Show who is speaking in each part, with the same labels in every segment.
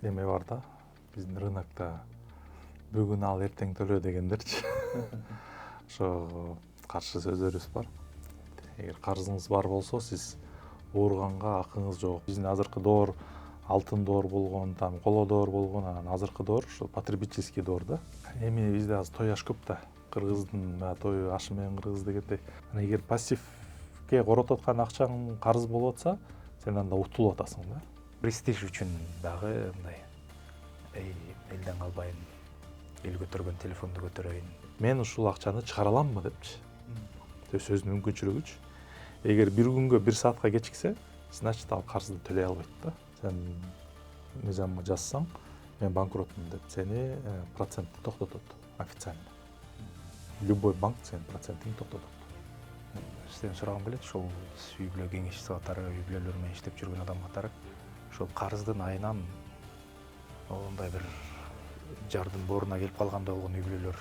Speaker 1: эме бар да, биздин рынокто бүгүн ал эртең төлөө дегендерчи. Ошо каршы сөздөрүбүз бар. Эгер карызыңыз бар болсо, сиз ооруганга акыңыз жок. Биздин азыркы доор алтын доор болгон, там коло доор болгон, анан азыркы доор ушул потребительский доор да. Эми бизде азыр той аш көп да. Кыргыздын тою ашы менен кыргыз дегендей. Эгер пассивге коротуп аткан акчаң карыз болуп атса, сен анда утулуп атасың да.
Speaker 2: Престиж үчүн дагы мындай элден калбайын, эл көтөргөн телефонду көтөрөйүн.
Speaker 1: Мен ушул акчаны чыгара аламбы депчи. Сөзүнүн мүмкүнчүлүгүчү. Эгер бир күнгө 1 саатка кечиксе, значит ал карызды төлөй албайт да. Сен мыйзамга жазсаң, мен банкротмун деп сени процентти токтотот официально. Любой банк сенин процентиңди токтотот.
Speaker 2: Сизден сурагым келет, ушул үй бүлө кеңешчиси катары, үй бүлөлөр менен иштеп жүргөн адам катары, ушул карыздын айынан ондай бир жардын бооруна келип калгандай болгон үй бүлөлөр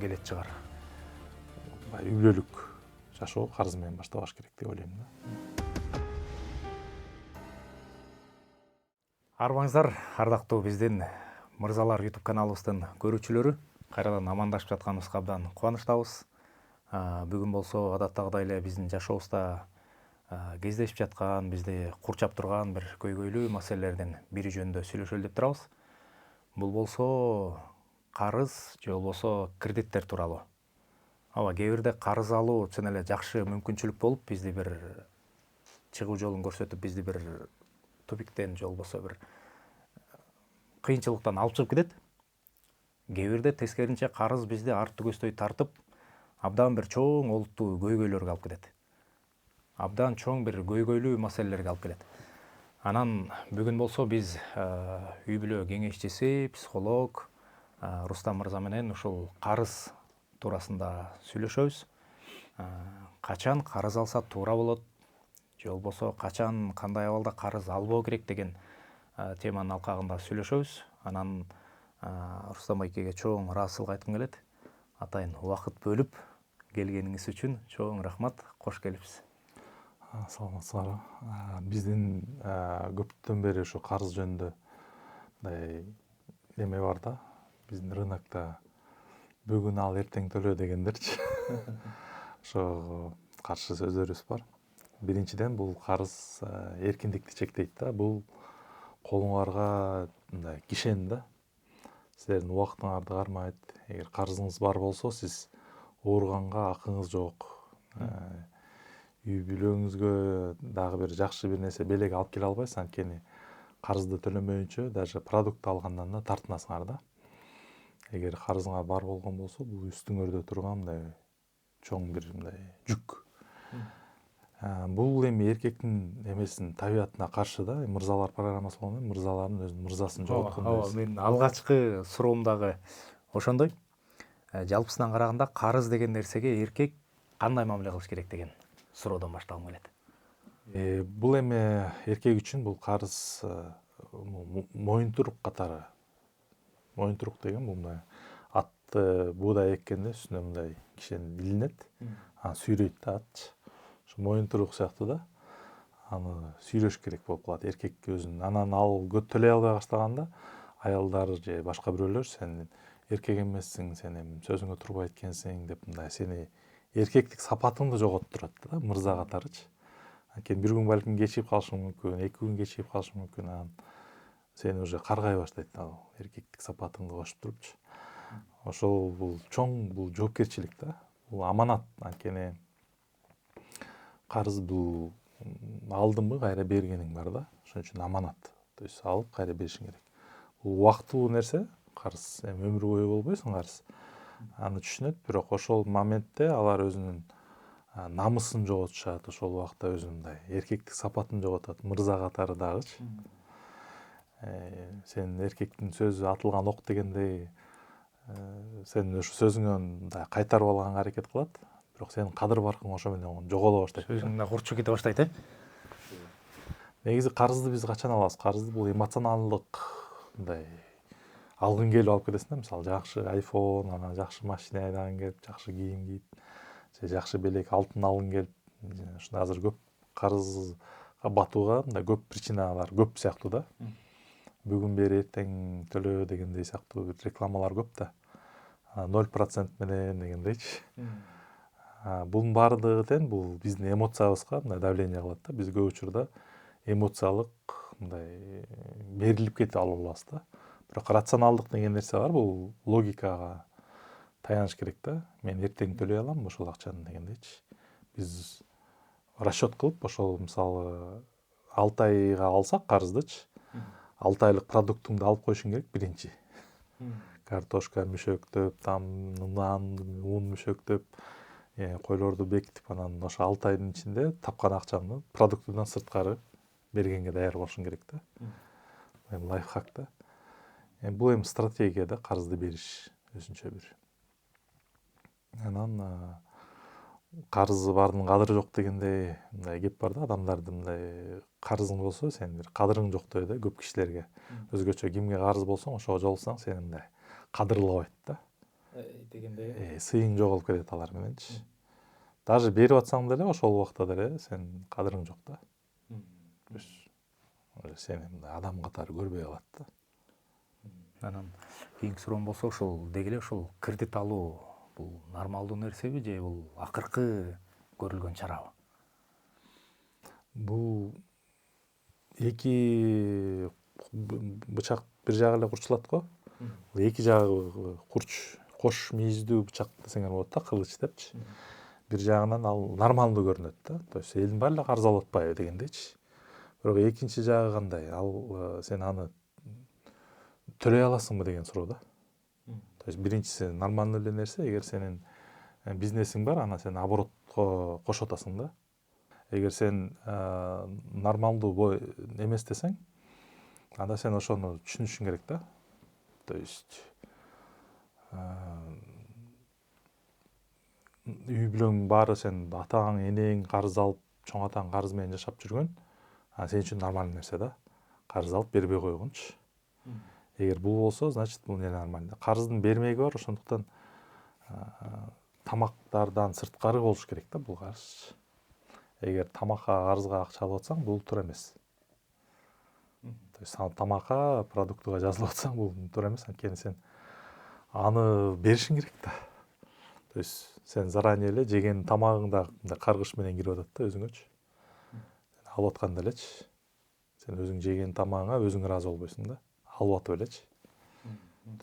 Speaker 2: келет чыгар.
Speaker 1: Үй бүлөлүк жашоо карыз менен баштабаш керек деп ойлойм да.
Speaker 2: Арыбаңыздар, ардактуу биздин Мырзалар YouTube каналыбыздын көрүүчүлөрү, кайрадан амандашып жатканыбызга абдан кубанычтабыз. Бүгүн болсо адаттагыдай эле биздин жашообузда кездешип жаткан, бизди курчап турган бир көйгөйлүү маселелердин бири жөнүндө сүйлөшөлү деп турабыз. Бул болсо карыз же болбосо кредиттер тууралуу. Кээ бирде карыз алуу чын эле жакшы мүмкүнчүлүк болуп, бизди бир чыгуу жолун көрсөтүп, бизди бир тупиктен же болбосо бир кыйынчылыктан алып чыгып кетет. Кээ бирде тескерисинче карыз бизди арт түгөсдөй тартып, абдан бир чоң олуттуу көйгөйлөргө алып кетет. Абдан чоң бир көйгөйлүү маселелерге алып келет. Анан бүгүн болсо биз үй бүлө кеңешчиси, психолог Рустам мырза менен ушул карыз туурасында сүйлөшөбүз. Качан карыз алса туура болот, же болбосо качан кандай абалда карыз албоо керек деген теманын алкагында сүйлөшөбүз. Анан Рустам байкеге чоң ыраазычылык айткым келет. Атайын убакыт бөлүп келгениңиз үчүн чоң рахмат, кош келипсиз.
Speaker 1: Саламатсыздарбы. Биздин көптөн бери ушу карыз жөнүндө мындай эме бар да, биздин рынокто бүгүн ал эртең төлөө дегендерчи. Ошо каршы сөздөрүбүз бар. Биринчиден бул карыз эркиндикти чектейт да. Бул колуңарга мындай кишен да. Силердин убактыңарды кармайт. Эгер карызыңыз бар болсо, сиз ооруганга акыңыз жок. Үй бүлөңүзгө дагы бир жакшы бир нерсе белек алып келе албайсыз, анткени карызды төлөмөйүнчө даже продукт алгандан да тартынасыңар да. Эгер карызыңар бар болгон болсо, бул үстүңөрдө турган мындай чоң бир мындай жүк. Бул эми эркектин эмесин табиятына каршы да. Мырзалар программасы болгондо мырзалардын өзүнүн мырзасын жоготкондой.
Speaker 2: Мен алгачкы суроом дагы ошондой. Жалпысынан караганда карыз деген нерсеге эркек кандай мамиле кылыш керек деген суроодон баштагым келет.
Speaker 1: Бул эми эркек үчүн бул карыз моюнтурук катары. Моюнтурук деген бул мындай атты буудай эккенде үстүнө мындай кишен илинет, аны сүйрөйт да атчы. Ошо моюнтурук сыяктуу да. Аны сүйрөш керек болуп калат эркек өзүн. Анан ал төлөй албай баштаганда аялдар же башка бирөөлөр сен эркек эмессиң, сен эми сөзүңө турбайт экенсиң деп мындай сени эркектик сапатыңды жоготуп турат да, мырза катарычы. Анткени бир күн балким кечигип калышы мүмкүн, 2 күн кечигип калышы мүмкүн. Анан сени уже каргай баштайт ал эркектик сапатыңды кошуп турупчу. Ошол бул чоң бул жоопкерчилик да. Бул аманат, анткени карыз бул алдыңбы кайра бергениң бар да. Ошон үчүн аманат. То есть алып кайра беришиң керек. Бул убактылуу нерсе, карыз эми өмүр бою болбойсуң карыз. Аны түшүнөт, бирок ошол моментте алар өзүнүн намысын жоготушат, ошол убакта өзүнүн мындай эркектик сапатын жоготот, мырза катары дагычы. Сен эркектин сөзү атылган ок дегендей, сен ошо сөзүңөн мындай кайтарып алганга аракет кылат, бирок сенин кадыр баркың ошо менен жоголо баштайт.
Speaker 2: Сөзүң да курчуп кете баштайт,
Speaker 1: Негизи карызды биз качан алабыз? Карызды бул эмоционалдык мындай алгың келип алып кетесиң да. Мисалы, жакшы iPhone, анан жакшы машина айдагың келип, жакшы кийим кийип, же жакшы белек алтын алгың келип, ушундай азыр көп карызга батууга мындай көп причиналар көп сыяктуу да. бүгүн бери эртең төлөө дегендей сыяктуу бир рекламалар көп да. 0% менен дегендейчи. Bunun баардыгы тең бул биздин эмоциябызга мындай давление кылат да. Биз көп учурда эмоциялык мындай берилип кетип алабыз да. Бирок рационалдык деген нерсе бар, бул логикага таяныш керек да. Мен эртең төлөй алам ошол акчаны дегендейчи. Биз расчет кылып ошол мисалы 6 айга алсак карыздычы, 6 айлык продуктуңду алып коюшуң керек биринчи. Картошка мүшөктөп, там нан, un мүшөктөп, койлорду бекитип, анан ошо 6 айдын ичинде тапкан акчаңды продуктудан сырткары бергенге даяр болушуң керек да. Эми лайфхак да. Бул эми стратегия да, карызды бериш өзүнчө бир. Анан карызы бардын кадыры жок дегендей мындай кеп бар да, адамдардын мындай карызың болсо сен бир кадырың жоктой да көп кишилерге. Өзгөчө кимге карыз болсоң ошого жолуксаң сени мындай кадырлабайт да. Дегендей. Сыйың жоголуп кетет алар мененчи. Даже берип атсаң деле ошол убакта деле сен кадырың жок да. Сени мындай адам катары көрбөй калат да.
Speaker 2: Анан кийинки суроом болсо ушул деги эле ушул кредит алуу бул нормалдуу нерсеби же бул акыркы көрүлгөн чарабы?
Speaker 1: Бул эки бычак бир жагы эле курчулат го. Эки жагы курч, кош мүйүздүү бычак десеңер болот да, кылыч депчи. Бир жагынан ал нормалдуу көрүнөт да. То есть элдин баары эле карыз алып атпайбы дегендейчи. Бирок экинчи жагы кандай? Ал сен аны төлөй аласыңбы деген суроо да. То есть биринчиси нормальный эле нерсе, эгер сенин бизнесиң бар, аны сен оборотко кошуп атасың да. Эгер сен нормалдуу эмес десең, анда сен ошону түшүнүшүң керек да. То есть үй бүлөң баары сен атаң, энең карыз алып, чоң атаң карыз менен жашап жүргөн, сен үчүн нормальный нерсе да. Карыз алып бербей койгончу. Эгер бул болсо, значит бул не нормально. Карыздын бермеги бар, ошондуктан тамактардан сырткары болуш керек да бул карыз. Эгер тамакка карызга акча алып атсаң, бул туура эмес. То есть тамакка, продуктуга жазылып атсаң, бул туура эмес, анткени сен аны беришиң керек да. То есть сен заранее эле жеген тамагыңда каргыш менен кирип атат да өзүңөчү. Алып атканда элечи. Сен өзүң жеген тамагыңа өзүң ыраазы болбойсуң да. Алып атып элечи.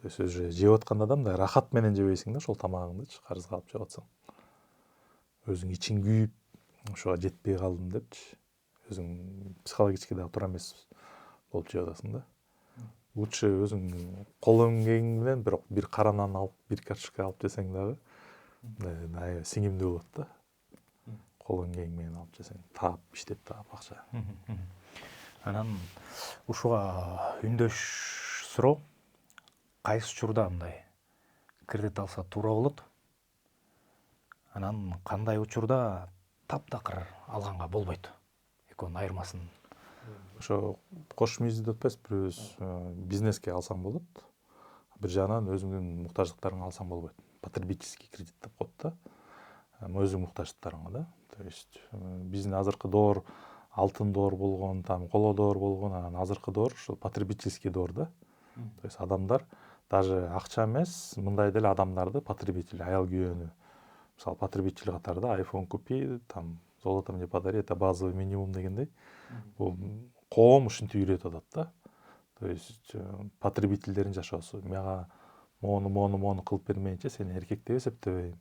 Speaker 1: То есть уже жеп атканда да мындай рахат менен жебейсиң да ошол тамагыңдычы, карызга алып жеп атсаң. Өзүң ичиң күйүп, ошого жетпей калдым депчи. Өзүң психологически да туура эмес болуп жеп атасың да. Лучше өзүң кол эмгегиң менен бир кара нан алып, бир картошка алып жесең дагы мындай сиңимдүү болот да. Кол эмгегиң менен алып жесең, таап, иштеп таап акча.
Speaker 2: Анан ушуга үндөш суроо, кайсы учурда мындай кредит алса туура болот? Анан кандай учурда таптакыр алганга болбойт? Экөөнүн айырмасын.
Speaker 1: Ошо кош мүйүздүү деп атпайсызбы, бирөөбүз бизнеске алсаң болот. Бир жагынан өзүңдүн муктаждыктарыңа алсаң болбойт. Потребительский кредит деп коет да. Өзүң муктаждыктарыңа да. То есть биздин азыркы доор алтын доор болгон, там коло доор болгон, анан азыркы доор ушул потребительский доор да. То есть адамдар даже акча эмес, мындай деле адамдарды потребитель, аял күйөөнү мисалы потребитель катарда iPhone купи, там золото мне подари, это базовый минимум дегендей. Бул коом ушинтип үйрөтүп атат да. То есть потребительдердин жашоосу. Мага мону кылып бермейинче сени эркек деп эсептебейм.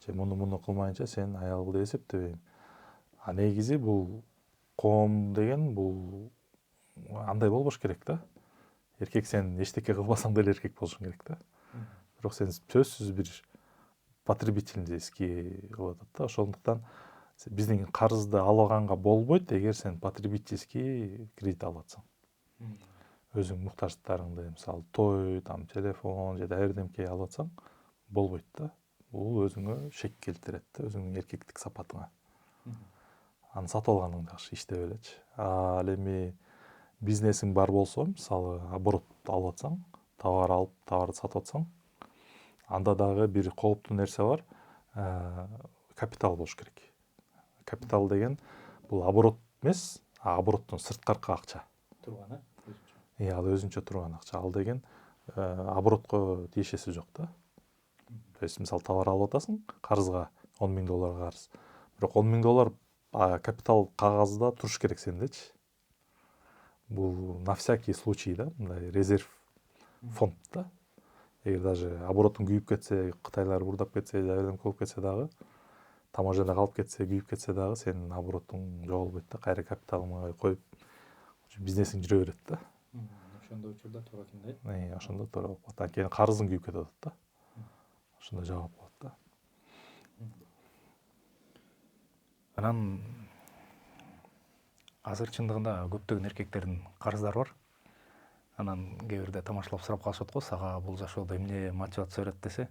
Speaker 1: Же муну кылмайынча сен аял деп эсептебейм. А негизи бул коом деген бул андай болбош керек да. Эркек сен эчтеке кылбасаң деле эркек болушуң керек да. Бирок сен сөзсүз бир потребительский кылып атат да. Ошондуктан биздин карызды алганга болбойт, эгер сен потребительский кредит алып атсаң. Өзүң муктаждыктарыңды, мисалы той, там телефон же да бирдемке алып атсаң болбойт да. Бул өзүңө шек келтирет да, өзүңдүн эркектик сапатыңа. Аны сатып алганың жакшы, иштеп элечи. Ал эми бизнесиң бар болсо, мисалы оборот алып атсаң, товар алып, товарды сатып атсаң, анда дагы бир кооптуу нерсе бар. Капитал болуш керек. Капитал деген бул оборот эмес, обороттон сырткаркы акча. Ал өзүнчө турган акча. Ал деген оборотко тиешеси жок да. То есть мисалы товар алып атасың, карызга $10,000 карыз. Бирок $10,000 капитал кагазда туруш керек сендечи. Бул на всякий случай да, мындай резерв фонд да. Эгер даже оборотун күйүп кетсе, кытайлар бурдап кетсе, жардам болуп кетсе дагы, таможняда калып кетсе, күйүп кетсе дагы сенин оборотуң жоголбойт да, кайра капиталыңа коюп бизнесиң жүрө берет да.
Speaker 2: Ошондой учурда туура экен да.
Speaker 1: Ошондо туура болуп калат. Анткени карызың күйүп кетип атат да. Ошондо жабап калат да.
Speaker 2: Анан азыр чындыгында көптөгөн эркектердин карыздары бар. Анан кээ бирде тамашалап сурап калышат го, сага бул жашоодо эмне мотивация берет десе,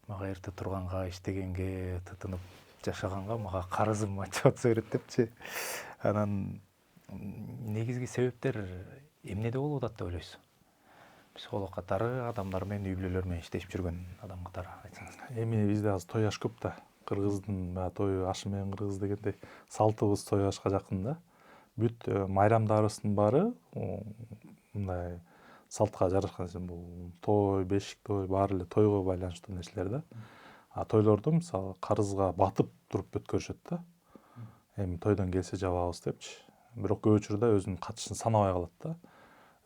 Speaker 2: мага эрте турганга, иштегенге, тытынып жашаганга мага карызым мотивация берет депчи. Анан негизги себептер эмнеде болуп атат деп ойлойсуз? Психолог катары, адамдар менен, үй бүлөлөр менен иштешип жүргөн адам катары айтсаңыз.
Speaker 1: Эми бизде азыр той аш көп да. Кыргыздын тою ашы менен кыргыз дегендей салтыбыз той ашка жакын да. Бүт майрамдарыбыздын баары мындай салтка жарашкан нерсе. Бул той, бешик той баары эле тойго байланыштуу нерселер да. Тойлорду мисалы карызга батып туруп өткөрүшөт да. Эми тойдон келсе жабабыз депчи. Бирок көп учурда өзүнүн катышын санабай калат да.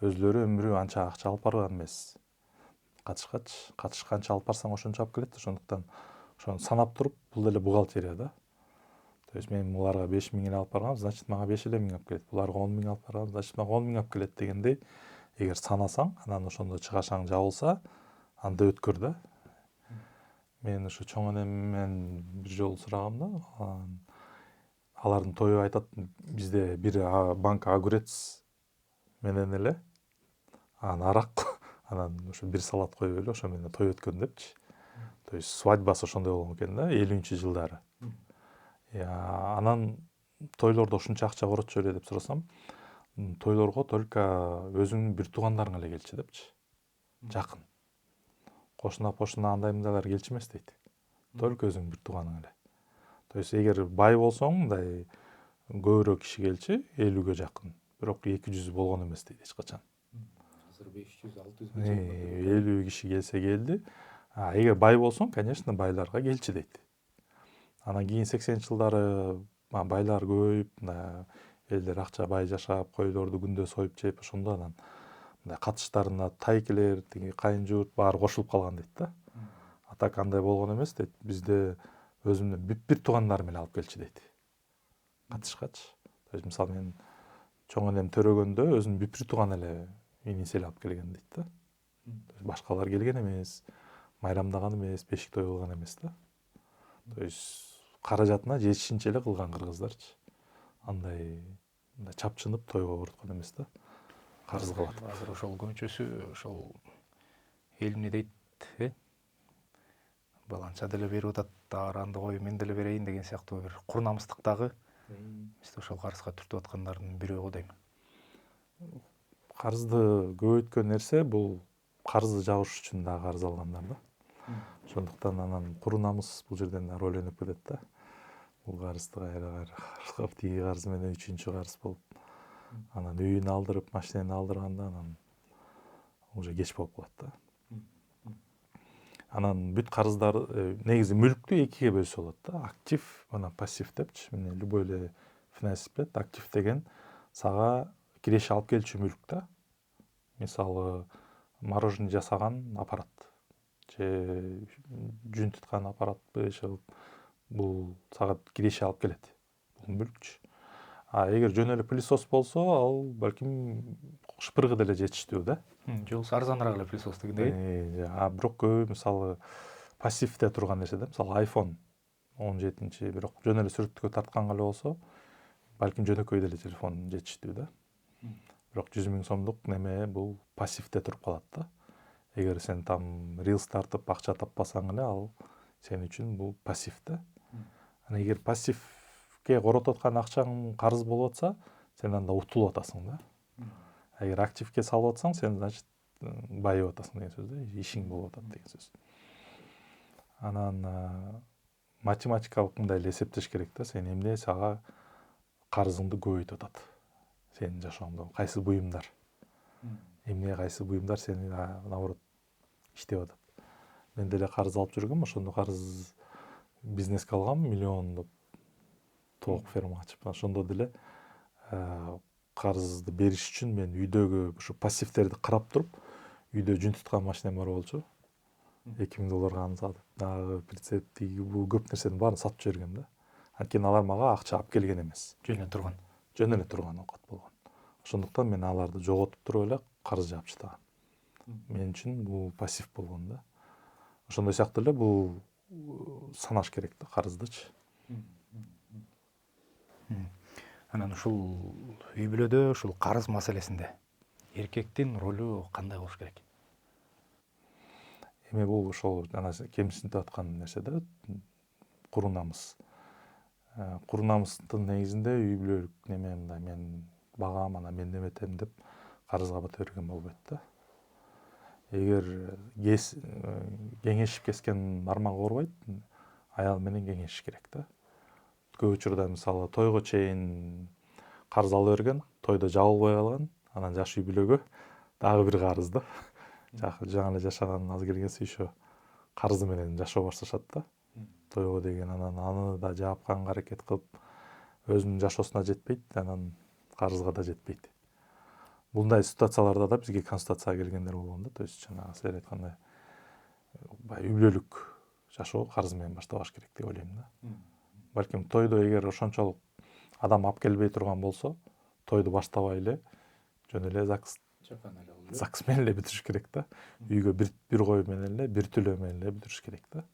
Speaker 1: Өзлөрү өмүрү анча акча алып барган эмес. Катыш канча алып барсаң ошончо алып келет. Ошондуктан ошону санап туруп, бул деле бухгалтерия да. То есть мен буларга 5.000 эле алып баргам, значит мага 5 эле миң алып келет. Буларга 10.000 алып баргам, значит мага 10.000 алып келет дегендей, эгер санасаң, анан ошондо чыгашаң жабылса, анда өткөр да. Мен ушу чоң энем менен бир жолу сурагам да. Алардын тою айтат, бизде бир банка огурец менен эле арак, анан ошо бир салат коюп эле ошо менен той өткөн депчи. То есть свадьбасы ошондой болгон экен да, 50-жылдары. Анан тойлордо ушунча акча коротчу эле деп сурасам, тойлорго только өзүңдүн бир туугандарың эле келчү депчи. Жакын. Кошуна андай мындайлар келчү эмес дейт. Только өзүңдүн бир тууганың эле. То есть эгер бай болсоң, мындай көбүрөөк киши келчү, 50-ге жакын. Бирок 200 болгон эмес дейт эч качан.
Speaker 2: Азыр 500-600
Speaker 1: 50 киши келсе келди. Эгер бай болсоң, конечно, байларга келчи дейт. Анан кийин 80-жылдары байлар көбөйүп, элдер акча бай жашап, койлорду күндө союп жеп, ошондо анан мындай катыштарына тайкелер, кайын журт баары кошулуп калган дейт да. А так андай болгон эмес дейт. Бизде өзүмдүн бүт туугандарым эле алып келчи дейт. Катышкачы. То есть мисалы мен чоң энем төрөгөндө өзүнүн бүт тууган эле иниси эле алып келген дейт да. Башкалар келген эмес, майрамдаган эмес, бешик той кылган эмес да. То есть каражатына жетишинче эле кылган кыргыздарчы. Андай чапчынып тойго короткон эмес да. Карыз кылат.
Speaker 2: Азыр ошол көбүнчөсү ошол эл эмне дейт, баланча деле берип атат, анда кой мен деле берейин деген сыяктуу бир кур намыстыктагы бизде ошол карызга түртүп аткандардын бирөө го дейм.
Speaker 1: Карызды көбөйткөн нерсе бул карызды жабыш үчүн да карыз алгандар да. Ошондуктан анан куру намыс бул жерден роль өнөп кетет да. Бул карызды кайра тиги карыз менен үчүнчү карыз болуп, анан үйүн алдырып, машинени алдырганда анан уже кеч болуп калат да. Анан бүт карыздар негизи мүлктү экиге бөлсө болот да. Актив, анан пассив депчи. Мына любой эле финансист билет. Актив деген сага киреше алып келчү мүлк да. Мисалы, мороженое жасаган аппарат же жүн туткан аппаратпы, бул сага киреше алып келет. Бул мүлкчү. Эгер жөн эле пылесос болсо, ал балким шпыргы деле жетиштүү да.
Speaker 2: Же болбосо арзаныраак эле пылесос дегендей.
Speaker 1: Бирок көбү мисалы пассивде турган нерсе да. Мисалы iPhone 17, бирок жөн эле сүрөткө тартканга эле болсо, балким жөнөкөй деле телефон жетиштүү да. Бирок 100.000 сомдук неме бул пассивде туруп калат да. Эгер сен там рилс тартып акча таппасаң эле, ал сен үчүн бул пассив да. Анан эгер пассивге коротуп аткан акчаң карыз болуп атса, сен анда утулуп атасың да. Эгер активге салып атсаң, сен значит байып атасың деген сөз да, ишиң болуп атат деген сөз. Анан математикалык мындай эле эсептеш керек да, сен эмне сага карызыңды көбөйтүп атат. Сенин жашооңдо кайсы буюмдар. эмне кайсы буюмдар сени наоборот иштеп атат. Мен деле карыз алып жүргөм, ошондо карыз бизнеске алгам миллиондоп тоок ферма ачып. Ошондо деле карызды бериш үчүн мен үйдөгү ушу пассивтерди карап туруп, үйдө жүн туткан машинем бар болчу. $2000 аны сатып, дагы прицеп, тиги бул көп нерсенин баарын сатып жибергем да. Анткени алар мага акча алып келген эмес.
Speaker 2: Жөн эле турган.
Speaker 1: Жөн эле турган оокат болгон. Ошондуктан мен аларды жоготуп туруп эле карыз жаап чыдагам. Мен үчүн бул пассив болгон да. Ошондой сыяктуу эле бул санаш керек да карыздычы.
Speaker 2: Анан ушул үй бүлөдө ушул карыз маселесинде эркектин ролу кандай болуш керек?
Speaker 1: Эми бул ошол жана кемсинтип аткан нерсе да, куру намыс. Куру намыстын негизинде үй бүлөлүк неме мындай мен багам, анан мен неметем деп карызга бата берген болбойт да. Эгер кеңешип кескен бармак оорубайт, аял менен кеңешиш керек да. Көп учурда мисалы тойго чейин карыз ала берген, тойдо жабылбай калган, анан жаш үй бүлөгө дагы бир карыз да. Жаңы эле жашаган аз келгенси еще карызы менен жашоо башташат да. Тойго деген анан аны да жаапканга аракет кылып, өзүнүн жашоосуна жетпейт, анан карызга да жетпейт. Мындай ситуацияларда да бизге консультацияга келгендер болгон да. То есть жанагы силер айткандай үй бүлөлүк жашоо карыз менен башталыш керек деп ойлойм да. Балким тойдо эгер ошончолук адам алып келбей турган болсо, тойду баштабай эле жөн эле ЗАГС менен эле бүтүрүш керек да. Үйгө бир кой менен эле, бир түлөө менен эле бүтүрүш керек да.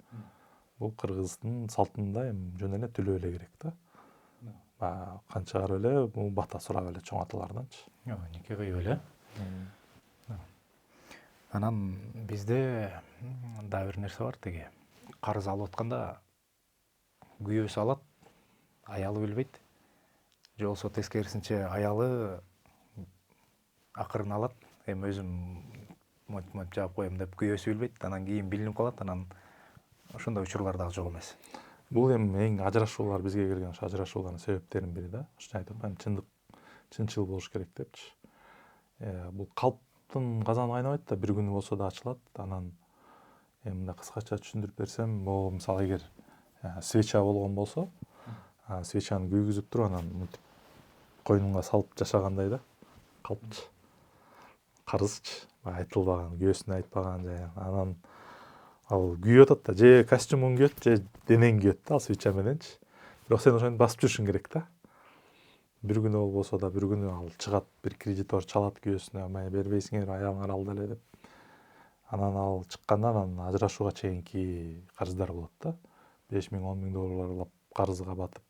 Speaker 1: Бул кыргыздын салтында эми жөн эле түлөө эле керек да. Канча барып эле бул бата сурап эле чоң аталарданчы.
Speaker 2: Нике кыйып эле. Анан бизде дагы бир нерсе бар, тиги карыз алып атканда күйөөсү алат, аялы билбейт. Же болбосо тескерисинче аялы акырын алат, эми өзүм монтип жаап коем деп күйөөсү билбейт, анан кийин билинип калат, анан ошондой учурлар дагы жок эмес.
Speaker 1: Бул эми эң ажырашуулар бизге келген ошо ажырашуулардын себептеринин бири да. Ошондо айтып атпаймынбы, чынчыл болуш керек депчи. Бул калптын казаны кайнабайт да, бир күнү болсо да ачылат. Анан эми мындай кыскача түшүндүрүп берсем, могу мисалы эгер свеча болгон болсо, свечаны күйгүзүп туруп анан мынтип койнуңа салып жашагандай да, калпчы. Карызчы, айтылбаган, күйөөсүнө айтпаган жай. Анан ал күйүп атат да, же костюмуң күйөт, же денең күйөт да, ал свеча мененчи. Бирок сен ошону басып жүрүшүң керек да. Бир күнү болбосо да, бир күнү ал чыгат, бир кредитор чалат күйөөсүнө, май бербейсиңер, аялыңар алды эле деп. Анан ал чыкканда анан ажырашууга чейинки карыздар болот да. $5000–10 карызга батып,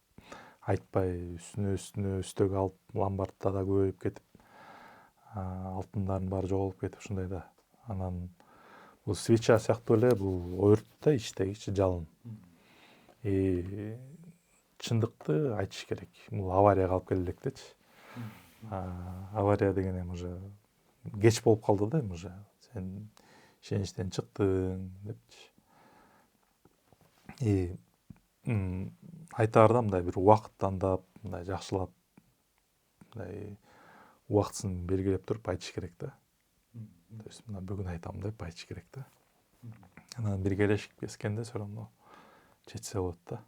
Speaker 1: айтпай үстүнө үстөк алып, ломбардта да көбөйүп кетип, алтындардын баары жоголуп кетип, ушундай да. Анан бул свеча сыяктуу эле бул өрт да, ичтегичи жалын. Чындыкты айтыш керек. Бул аварияга алып келе электечи. Авария деген эми уже кеч болуп калды да, эми уже сен ишеничтен чыктың депчи. Айтаарда мындай бир убакыт тандап, мындай жакшылап, мындай убактысын белгилеп туруп айтыш керек да. То есть мына бүгүн айтам деп айтыш керек да. Анан биргелешип кескенде все равно жетсе болот да.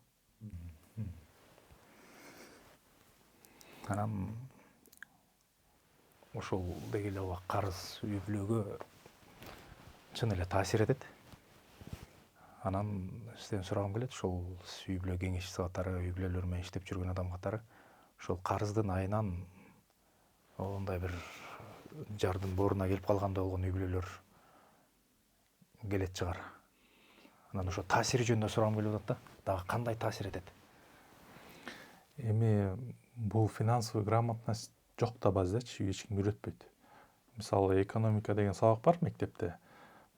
Speaker 2: Анан ошол деги эле карыз үй бүлөгө чын эле таасир этет. Анан сизден сурагым келет, ошол үй бүлө кеңешчиси катары, үй бүлөлөр менен иштеп жүргөн адам катары, ошол карыздын айынан ондай бир жардын бооруна келип калгандай болгон үй бүлөлөр келет чыгар. Анан ошо таасири жөнүндө сурагым келип атат да. Дагы кандай таасир этет?
Speaker 1: Эми бул финансовый грамотность жок да базачы, эч ким үйрөтпөйт. Мисалы экономика деген сабак бар мектепте.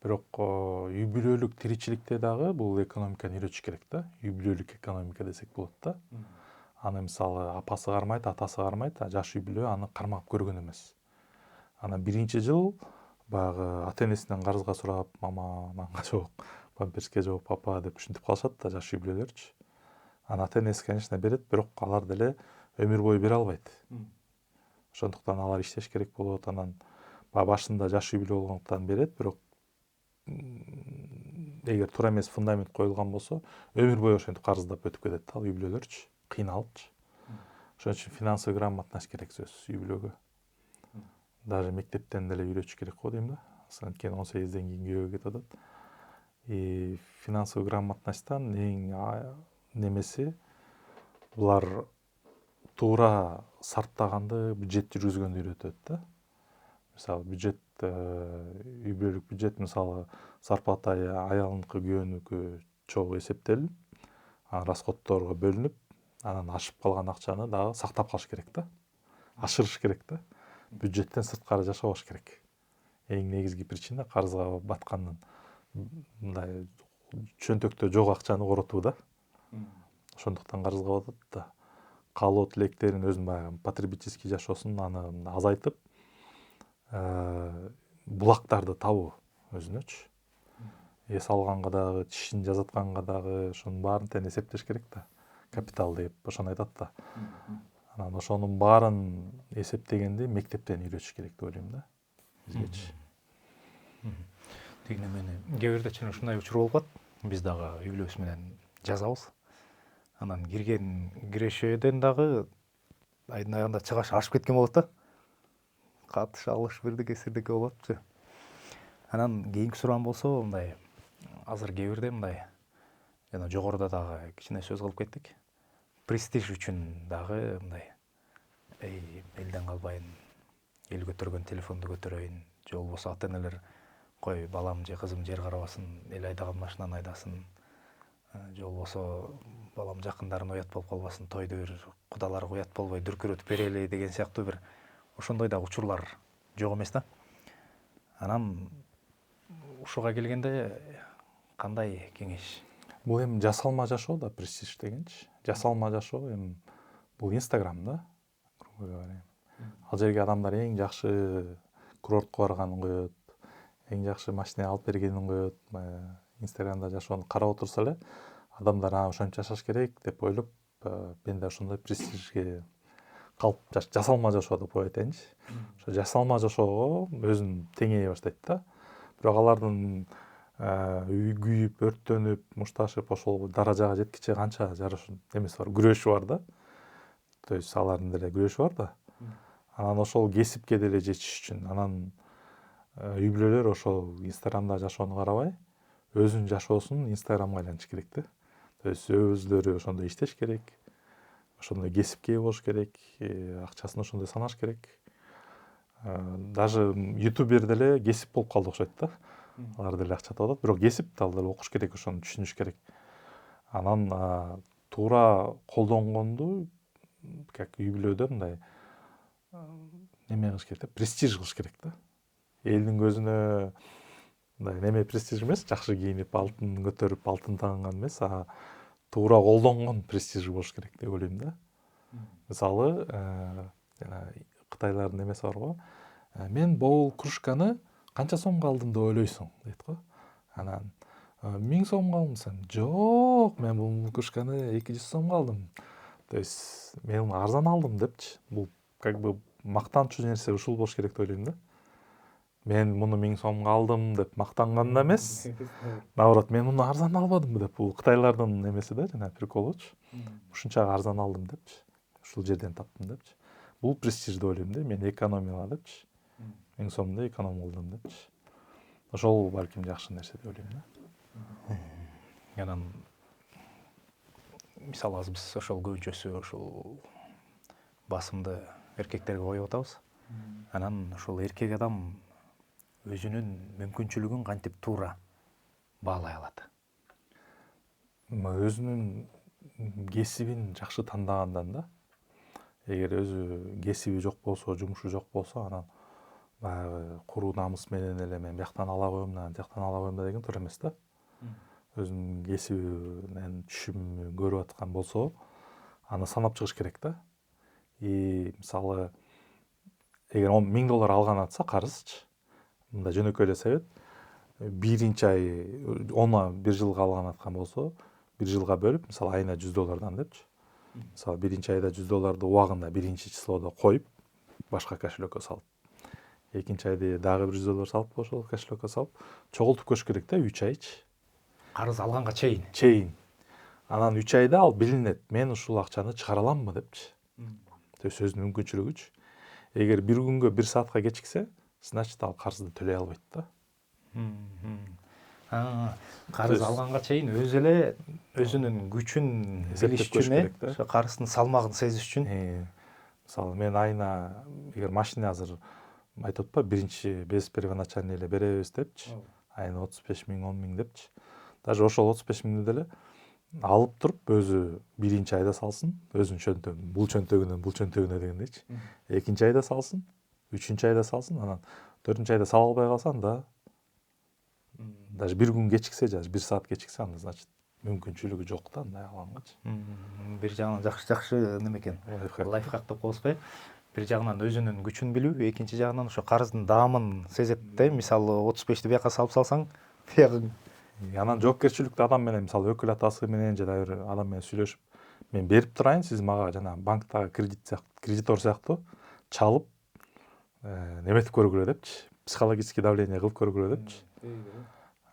Speaker 1: Бирок үй бүлөлүк тиричиликте дагы бул экономиканы үйрөтүш керек да. Үй бүлөлүк экономика десек болот да. Аны мисалы апасы кармайт, атасы кармайт, жаш үй бүлө аны кармап көргөн эмес. Анан биринчи жыл баягы ата энесинен карызга сурап, мама нанга жок, памперске жок, папа деп ушинтип калышат да жаш үй бүлөлөрчү. Анан ата энеси, конечно, берет, бирок алар деле өмүр бою бере албайт. Ошондуктан алар иштеш керек болот. Анан башында жаш үй бүлө болгондуктан берет, бирок эгер туура эмес фундамент коюлган болсо өмүр бою ошентип карыздап өтүп кетет да ал үй бүлөлөрчү, кыйналыпчы. Ошон үчүн финансовый грамотность керек сөзсүз үй бүлөгө. Даже мектептен деле үйрөтүш керек го дейм да. Анткени 18ден кийин күйөөгө кетип атат. Финансовый грамотностьтан эң немеси булар туура сарптаганды, бюджет жүргүзгөндү үйрөтөт да. Мисалы бюджет, үй бүлөлүк бюджет мисалы зарплата аялыныкы, күйөөнүкү чогуу эсептелип, расходторго бөлүнүп, анан ашып калган акчаны дагы сактап калыш керек да. Ашырыш керек да. Бюджеттен сырткары жашабаш керек. Эң негизги причина карызга баткандын мындай чөнтөктө жок акчаны коротуу да. Ошондуктан карызга батат да. Каалоо тилектерин өзүнүн баягы потребительский жашоосун аны азайтып, булактарды табуу өзүнөчү. Эс алганга дагы, тишин жазатканга дагы ошонун баарын тең эсептеш керек да. Капитал деп ошону айтат да. Анан ошонун баарын эсептегенди мектептен үйрөтүш керек деп ойлойм да. Бизгечи.
Speaker 2: Тиги немени кээ бирде чын ушундай учур болуп калат. Биз дагы үй бүлөбүз менен жазабыз. Анан кирген кирешеден дагы айдын аягында чыгаш ашып кеткен болот да. Катыш алыш бирдеке сирдеке болотчу. Анан кийинки суроом болсо мындай азыр кээ бирде мындай жана жогоруда дагы кичине сөз кылып кеттик. Престиж үчүн дагы мындай элден калбайын, эл көтөргөн телефонду көтөрөйүн, же болбосо ата энелер кой балам же кызым жер карабасын, эл айдаган машинаны айдасын, же болбосо балам жакындарын уят болуп калбасын, тойду бир кудаларга уят болбой дүркүрөтүп берели деген сыяктуу бир ошондой да учурлар жок эмес да. Анан ушуга келгенде кандай кеңеш?
Speaker 1: Бул эми жасалма жашоо да престиж дегенчи. Жасалма жашоо эми бул Инстаграм да. Ал жерге адамдар эң жакшы курортко барганын коет, эң жакшы машина алып бергенин коет. Инстаграмда жашоону карап отурса эле адамдар ошентип жашаш керек деп ойлоп, мен да ошондой престижге калып жасалма жашоо деп коет айтайынчы. Ошо жасалма жашоого өзүн теңей баштайт да. Бирок алардын үй күйүп, өрттөнүп, мушташып ошол даражага жеткиче канча эмеси бар, күрөшү бар да. То есть алардын деле күрөшү бар да. Анан ошол кесипке деле жетиш үчүн анан үй бүлөлөр ошол Инстаграмда жашоону карабай, өзүнүн жашоосун Инстаграмга айлантыш керек да. То есть өзүлөрү ошондой иштеш керек, ошондой кесипке ээ болуш керек, акчасын ошондой санаш керек. Даже ютубер деле кесип болуп калды окшойт да. Алар деле акча табат, бирок кесип ал деле окуш керек, ошону түшүнүш керек. Анан туура колдонгонду как үй бүлөдө мындай неме кылыш керек да, престиж кылыш керек да. Элдин көзүнө мындай неме престиж эмес, жакшы кийинип, алтын көтөрүп, алтын тагынган эмес, туура колдонгон престиж болуш керек деп ойлойм да. Мисалы, жана Кытайлардын немеси бар го. Мен бул кружканы канча сомго алдым деп ойлойсуң дейт го. Анан 1000 сомго алдымсың. Жок, мен бул кружканы 200 сомго алдым. То есть мен арзан алдым депчи. Бул как бы мактанчу нерсе ушул болуш керек деп ойлойм да. Мен муну 1000 сомго алдым деп мактанган да эмес. Наоборот, мен муну арзан албадым деп. Бул Кытайлардын немеси да, жана приколучу. Ушунчага арзан алдым депчи. Ушул жерден таптым депчи. Бул престиж деп ойлойм да. Мен экономила депчи. 1000 сомду эконом кылдым депчи. Ошол балким жакшы нерсе деп ойлойм да.
Speaker 2: Анан мисалы азыр биз ошол көбүнчөсү ушул басымды эркектерге коюп атабыз. Анан ошол эркек адам өзүнүн мүмкүнчүлүгүн кантип туура баалай алат?
Speaker 1: Өзүнүн кесибин жакшы тандагандан да. Эгер өзү кесиби жок болсо, жумушу жок болсо, анан баягы куру намыс менен эле мен бияктан ала коем да, жактан ала коем да деген туура эмес да. Өзүнүн кесибинен түшүмү көрүп аткан болсо, аны санап чыгыш керек да. Мисалы, эгер $1000 алган атса карызчы, мындай жөнөкөй эле совет, биринчи ай, оны бир жылга алган аткан болсо, бир жылга бөлүп, мисалы айына $100 депчи. Мисалы биринчи айда $100 убагында биринчи числоодо коюп, башка кошелекке салып. экинчи айды дагы $100 салып ошол кошелекке салып чогултуп көчүш керек да 3 айчы.
Speaker 2: Карыз алганга чейин.
Speaker 1: Анан 3 айда ал билинет. Мен ушул акчаны чыгара аламмы депчи. То есть өзүнүн мүмкүнчүлүгүчү. Эгер 1 күнгө 1 саатка кечиксе, значит ал карызды төлөй албайт да.
Speaker 2: Карыз алганга чейин өзү эле өзүнүн күчүн билиш үчүн, ошо карыздын салмагын сезиш үчүн.
Speaker 1: Мисалы мен айына эгер машина азыр айтып атпайбы, биринчи без первоначальный эле беребиз депчи. Айына 35 миң, 10 миң депчи. Даже ошол 35 миңди деле алып туруп өзү биринчи айда салсын, өзүнүн чөнтөгүнөн, бул чөнтөгүнө дегендейчи. Экинчи айда салсын, үчүнчү айда салсын, анан 4-нчү айда сала албай калса анда даже 1 күн кечиксе, же 1 саат кечиксе, анда значит мүмкүнчүлүгү жок да андай алгангачы.
Speaker 2: Бир жагынан жакшы неме экен. Лайфхак деп коебузбу? Бир жагынан өзүнүн күчүн билүү, экинчи жагынан ошо карыздын даамын сезет да. Мисалы 35ти бияка салып салсаң, биягы
Speaker 1: Анан жоопкерчиликтүү адам менен, мисалы өкүл атасы менен же дагы бир адам менен сүйлөшүп, мен берип турайын, сиз мага жана банктагы кредитор сыяктуу чалып неметип көргүлө депчи. Психологический давление кылып көргүлө депчи.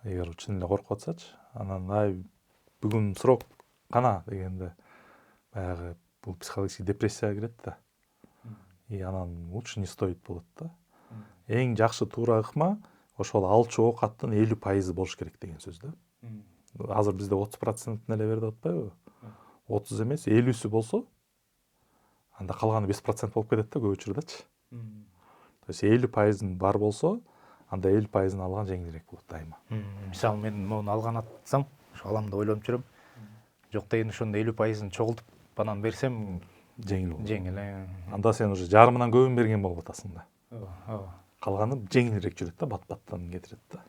Speaker 1: Эгер чын эле коркуп атсачы, анан бүгүн срок кана дегенде баягы бул психологический депрессияга кирет да. И анан лучше не стоит болот да. Эң жакшы туура ыкма ошол алчу оокаттын 50% болуш керек деген сөз да. Азыр бизде 30% эле бер деп атпайбы? 30 эмес, 50-сү болсо, анда калганы 5% болуп кетет да көп учурдачы. То есть 50% бар болсо, анда 50%-ын алган жеңилирээк болот дайыма.
Speaker 2: Мисалы мен мону алган атсам, ошо алам деп ойлонуп жүрөм. Жок деген ошондо 50%-ын чогултуп анан берсем
Speaker 1: жеңил болот.
Speaker 2: Жеңил.
Speaker 1: Анда сен уже жарымынан көбүн берген болуп атасың да.
Speaker 2: Ооба.
Speaker 1: Калганы жеңилирээк жүрөт да, бат-баттан кетирет да.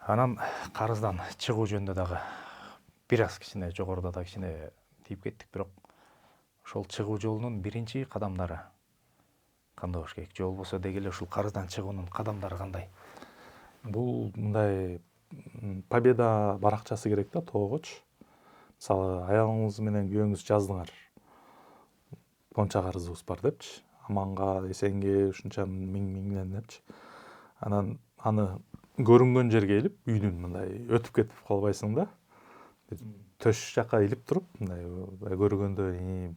Speaker 2: Анан карыздан чыгуу жөнүндө дагы бир аз кичине жогоруда да кичине тийип кеттик, бирок ошол чыгуу жолунун биринчи кадамдары кандай болуш керек? Же болбосо деги эле ушул карыздан чыгуунун кадамдары кандай?
Speaker 1: Бул мындай победа баракчасы керек да тоогочу. Мисалы, аялыңыз менен күйөөңүз жаздыңар. Конча карызыбыз бар депчи. Аманга, эсенге ушунча миңден депчи. Анан аны көрүнгөн жерге илип, үйдүн мындай өтүп кетип калбайсың да. Төш жака илип туруп, мындай көргөндө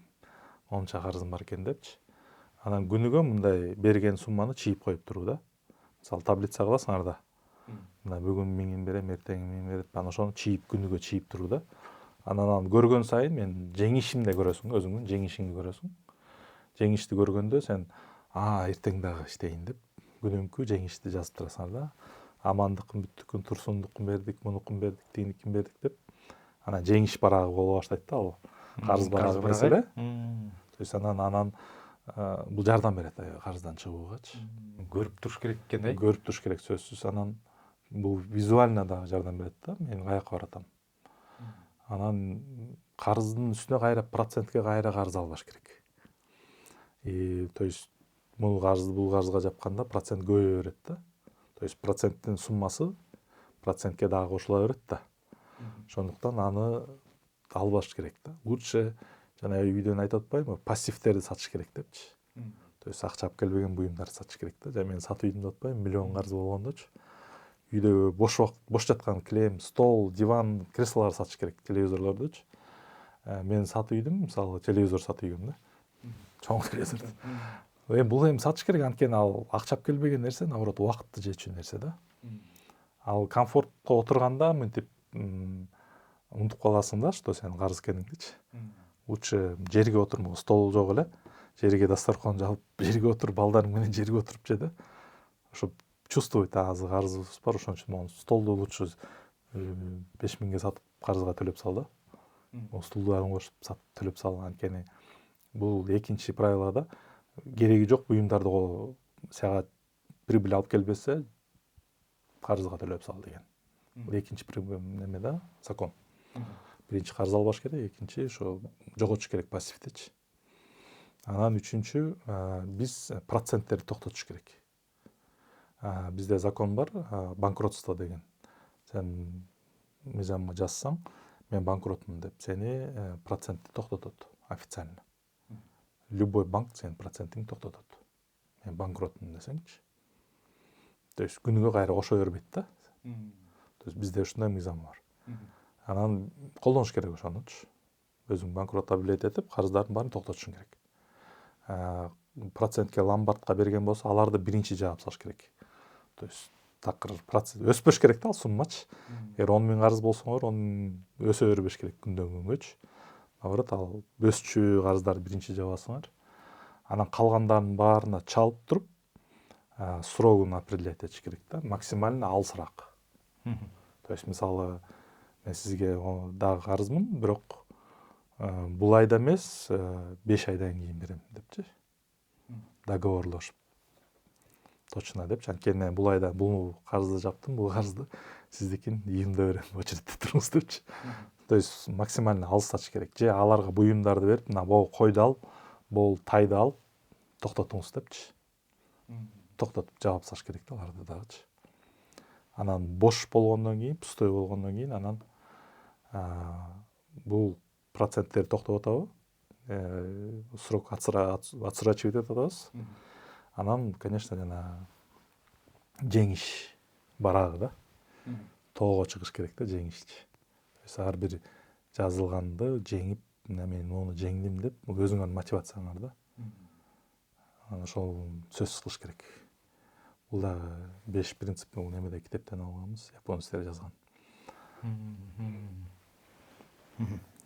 Speaker 1: онча карызым бар экен депчи. Анан күнүгө мындай берген сумманы чийип коюп туруу да. Мисалы, таблица кыласыңар да. Мына бүгүн 1000 берем, эртең 1000 берет. Анан ошону чийип күнүгө чийип туруу да. Анан көргөн сайын мен жеңишимди көрөсүң, өзүңдүн жеңишиңди көрөсүң. Жеңишти көргөндө сен эртең дагы иштейин деп күнүмкү жеңишти жазып турасыңар да. Амандыкын, бүттүкүн, турсундукун бердик, мунукун бердик, тигиникин бердик деп. Анан жеңиш барагы боло баштайт да ал. Карыз барагы маселе. То есть анан бул жардам берет карыздан чыгуугачы.
Speaker 2: Көрүп туруш керек экен да.
Speaker 1: Көрүп туруш керек сөзсүз. Анан бул визуально дагы жардам берет да. Мен каяка баратам. Анан карыздын үстүнө кайра процентке кайра карыз албаш керек. То есть бул карызга жапканда процент көбөйө берет да. То есть проценттин суммасы процентке дагы кошула берет да. Ошондуктан аны албаш керек да. Лучше жана үйдөн айтып атпайбы, пассивтерди сатыш керек депчи. То есть акча алып келбеген буюмдарды сатыш керек да. Жана мен сатып үйдүм деп атпайбы, миллион карыз болгондочу. Үйдө бош жаткан килем, стол, диван, креслолор сатыш керек, телевизорлордучу. Мен сатып үйдүм, мисалы, телевизор сатып үйгөм да. Чоң телевизор. Бул сатыш керек, анткени ал акча алып келбеген нерсе, наоборот, убакытты жечү нерсе да. Ал комфортко отурганда мынтип унутуп каласың да, что сен карыз экениңдичи. Лучше жерге отурма, стол жок эле, жерге дасторкон жаап, жерге отуруп, балдарың менен жерге отуруп же да. Ошо чувствовать азыр карызыбыз бар, ошон үчүн могу столду лучше 5000 сатып карызга төлөп сал да. Стулду дагы кошуп сатып төлөп сал, анткени бул экинчи правилада кереги жок буюмдарды сага прибыль алып келбесе карызга төлөп сал деген. Бул экинчи неме да, закон. Биринчи карыз албаш керек, экинчи ошо жоготуш керек пассивдичи. Анан үчүнчү биз проценттерди токтотуш керек. Бизде закон бар, банкротство деген. Сен мыйзамга жазсаң, мен банкротмун деп, сени процентти токтотот официально. любой банк сенин процентиңди токтотот. Мен банкротмун десеңчи. То есть күнүгө кайра кошо бербейт да. То есть бизде ушундай мыйзам бар. Анан колдонуш керек ошонучу. Өзүң банкротабилет этип, карыздардын баарын токтотушуң керек. Процентке ломбардка берген болсо, аларды биринчи жаап салыш керек. То есть такыр процент өспөш керек да ал суммачы. Эгер 10 000 карыз болсоңор, өсө бербеш керек күндөн күнгөчү. Наоборот, ал өсчү карыздарды биринчи жабасыңар. Анан калгандарынын баарына чалып туруп, срогун определять этиш керек да, максимально алысыраак. То есть мисалы мен сизге дагы карызмын, бирок бул айда эмес, 5 айдан кийин берем депчи. Договорлошуп. Точно депчи. Анткени бул айда бул карызды жаптым, бул карызды сиздикин июнда берем, очередте туруңуз депчи. То есть максимально алыстатыш керек. Же аларга буюмдарды берип, мына бул койду ал, бул тайды ал, токтотуңуз депчи. Токтотуп жаап салыш керек да аларды дагычы. Анан бош болгондон кийин, пустой болгондон кийин анан бул проценттерди токтоп атабы? Срок отсрочивать этип атабыз. Анан, конечно, жана жеңиш барагы да. Тоого чыгыш керек да жеңишчи. То есть ар бир жазылганды жеңип, мен муну жеңдим деп, өзүңөрдүн мотивацияңар да. Анан ошол сөзсүз кылыш керек. Бул дагы 5 принцип бул немеде китептен алганбыз, японецтер жазган.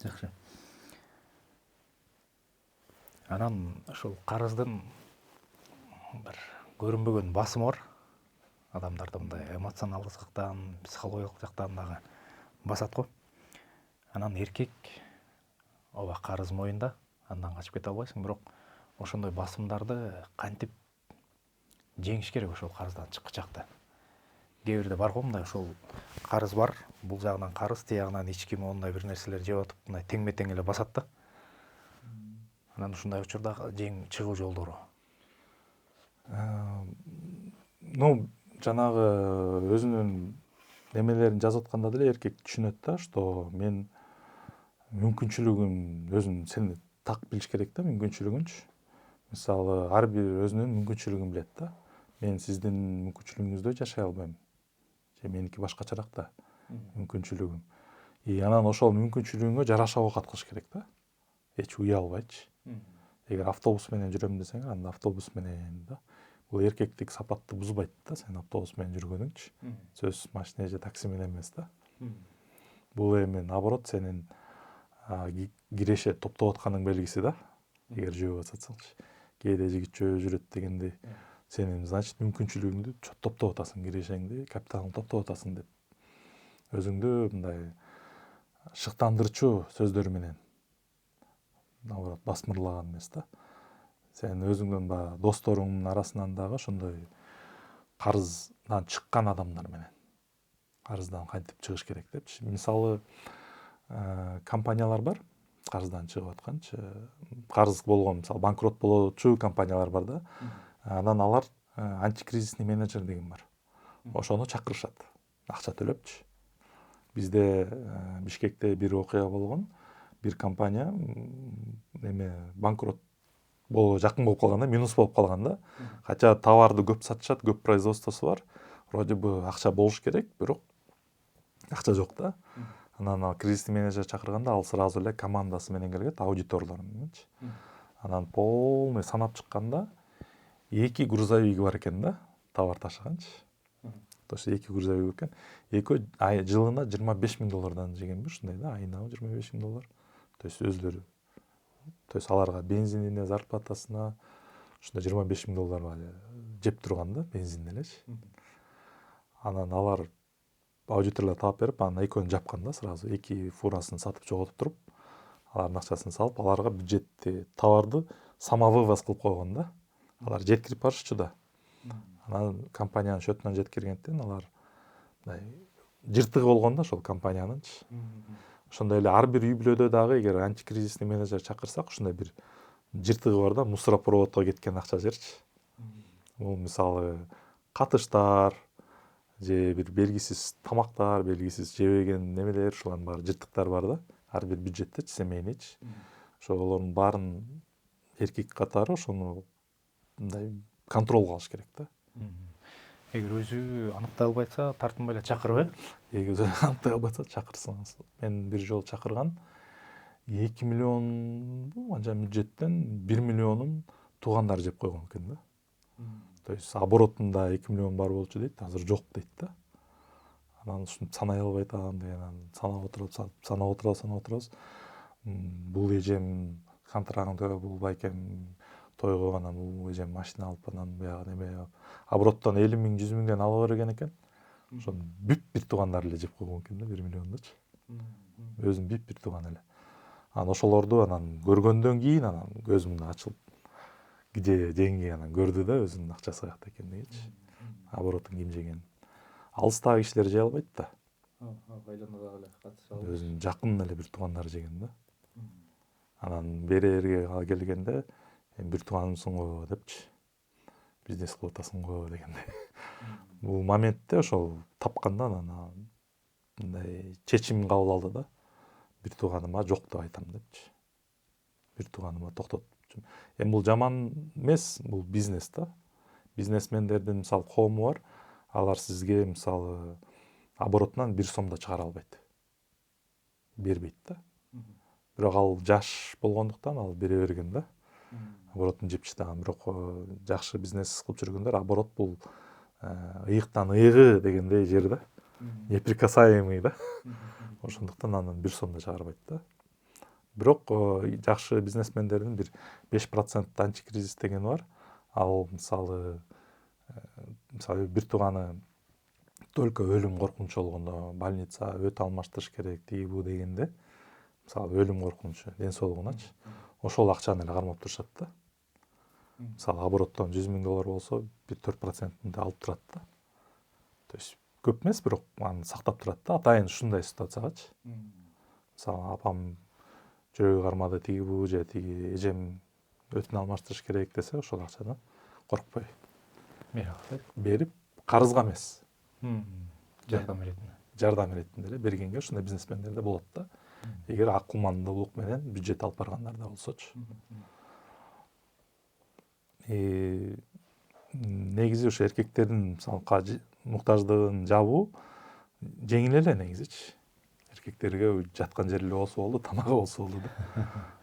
Speaker 2: Жакшы. Анан ошол карыздын бир көрүнбөгөн басымы бар. Адамдарды мындай эмоционалдык жактан, психологиялык жактан дагы басат го. Анан эркек ооба карыз моюнда, андан качып кете албайсың, бирок ошондой басымдарды кантип жеңиш керек ошол карыздан чыккычакта. Кээ бирде бар го мындай ошол карыз бар, бул жагынан карыз, тиягынан эч ким ондай бир нерселер жеп атып, мындай теңме-тең эле басат да. Анан ушундай учурда чыгуу жолдору.
Speaker 1: Жанагы өзүнүн немелерин жазып атканда деле эркек түшүнөт да, что мен мүмкүнчүлүгүм өзүн сени так билиш керек да, мүмкүнчүлүгүнчү. Мисалы, ар бир өзүнүн мүмкүнчүлүгүн билет да. Мен сиздин мүмкүнчүлүгүңүздө жашай албайм. Же меники башкачараак да мүмкүнчүлүгүм. Анан ошол мүмкүнчүлүгүңө жараша оокат кылыш керек да. Эч уялбайчы. Эгер автобус менен жүрөм десең, анда автобус менен да. Бул эркектик сапатты бузбайт да, сен автобус менен жүргөнүңчү. Сөзсүз машина же такси менен эмес да. Бул эми наоборот сенин киреше топтоп атканын белгиси да. Эгер жөө атсаңчы. Кээде жигит жөө жүрөт дегенди, сенин значит мүмкүнчүлүгүңдү топтоп атасың, кирешеңди, капиталыңды топтоп атасың деп. Өзүңдү мындай шыктандырчу сөздөр менен наоборот басмырлаган эмес да. Сен өзүңдүн баягы досторуңдун арасынан дагы ошондой карыздан чыккан адамдар менен карыздан кантип чыгыш керек депчи. Мисалы, компаниялар бар, карыздан чыгып атканчы, карыз болгон, мисалы, банкрот болочу компаниялар бар да. Анан алар антикризисный менеджер деген бар. Ошону чакырышат, акча төлөпчү. Бизде Бишкекте бир окуя болгон. Бир компания банкрот жакын болуп калганда, минус болуп калганда, хотя товарды көп сатышат, көп производствосу бар, вроде бы акча болуш керек, бирок акча жок да. Анан кризисный менеджер чакырганда ал сразу эле командасы менен келет, аудиторлор мененчи. Анан полный санап чыкканда 2 грузовиги бар экен да, товар ташыганчы. То есть 2 грузовиги экен. Экөө жылына $25 000 жегенби, ушундай да, айына $25 000. То есть өзлөрү. То есть аларга бензинине, зарплатасына ушундай $25 000 жеп турган да, бензин элечи. Анан алар аудиторлор таап берип, анан экөөнү жапкан да сразу, 2 фурасын сатып жоготуп туруп, алардын акчасын салып, аларга бюджетти товарды самовывоз кылып койгон да. Алар жеткирип барышчу да. Анан компаниянын счетунан жеткиргенден алар жыртыгы болгон да ошол компаниянынчы. Ошондой эле ар бир үй бүлөдө дагы эгер антикризисный менеджер чакырсак, ушундай бир жыртыгы бар да, мусоропроводко кеткен акча жерчи. Бул мисалы катыштар же бир белгисиз тамактар, белгисиз жебеген немелер, ушулардын баары жыртыктар бар да. Ар бир бюджеттечи, семейныйчи. Ошолордун баарын эркек катары ошону мындай контролго алыш керек да.
Speaker 2: Эгер өзү аныктай албайса тартынбай эле чакырып,
Speaker 1: Эгер өзү аныктай албайса чакырсаңыз. Мен бир жолу чакырган 2 миллион анча бюджеттен 1 миллионун туугандары жеп койгон экен да. То есть оборотунда 2 миллион бар болчу дейт, азыр жок дейт да. Анан ушинтип санай албай атам деген, анан санап отурабыз. Бул эжем контрагында, бул байкем тойго, анан бул эжем машина алып, анан баягы неме обороттон 50 миң 100 миңден ала берген экен. Ошону бүт бир туугандары эле жеп койгон экен да, 1 миллиондучу. Өзүнүн бүт бир тууганы эле. Анан ошолорду анан көргөндөн кийин анан көзүм да ачылып, где деньги анан көрдү да, өзүнүн акчасы каякта экендигичи. Оборотун ким жеген. Алыстагы кишилер жей албайт да.
Speaker 3: Байланууга эле катыша албайт.
Speaker 1: Өзүнүн жакын эле бир туугандары жеген да. Анан берерге келгенде бир тууганымсың го депчи, бизнес кылып атасың го дегендей. Бул моментте ошол тапканда анан мындай чечим кабыл алды да. Бир тууганыма жок деп айтам депчи. Бир тууганыма токтотуп. Эми бул жаман эмес, бул бизнес да. Бизнесмендердин мисалы коому бар. Алар сизге мисалы оборотунан 1 сом да чыгара албайт. Бербейт да. Бирок ал жаш болгондуктан ал бере берген да. Оборотун жеп чыдаган. Бирок жакшы бизнес кылып жүргөндөр оборот бул ыйыктан ыйыгы дегендей жер да. Неприкасаемый да. Ошондуктан анан 1 сом да чыгарбайт да. Бирок жакшы бизнесмендердин бир 5% антикризис дегени бар. Ал мисалы бир тууганы только өлүм коркунучу болгондо, больница өтө алмаштырыш керек, тиги бу дегенде, мисалы өлүм коркунучу, ден соолугуначы, ошол акчаны эле кармап турушат да. Мисалы обороттон 100 миң доллар болсо, бир 4%-inde алып турат да. То есть көп эмес, бирок аны сактап турат да. Атайын ушундай ситуациягачы. Мисалы апам жүрөгү кармады, тиги бу же тиги эжем өтүн алмаштырыш керек десе, ошол акчаны коркпой берип, карызга эмес.
Speaker 2: жардам иретине.
Speaker 1: Жардам иретинде эле бергенге ушундай бизнесмендер да болот да. Эгер акылмандуулук менен бюджет алып баргандар да болсочу. Негизи ошо эркектердин мисалы муктаждыгын жабуу жеңил эле негизичи. Эркектерге жаткан жери эле болсо болду, тамагы болсо болду да.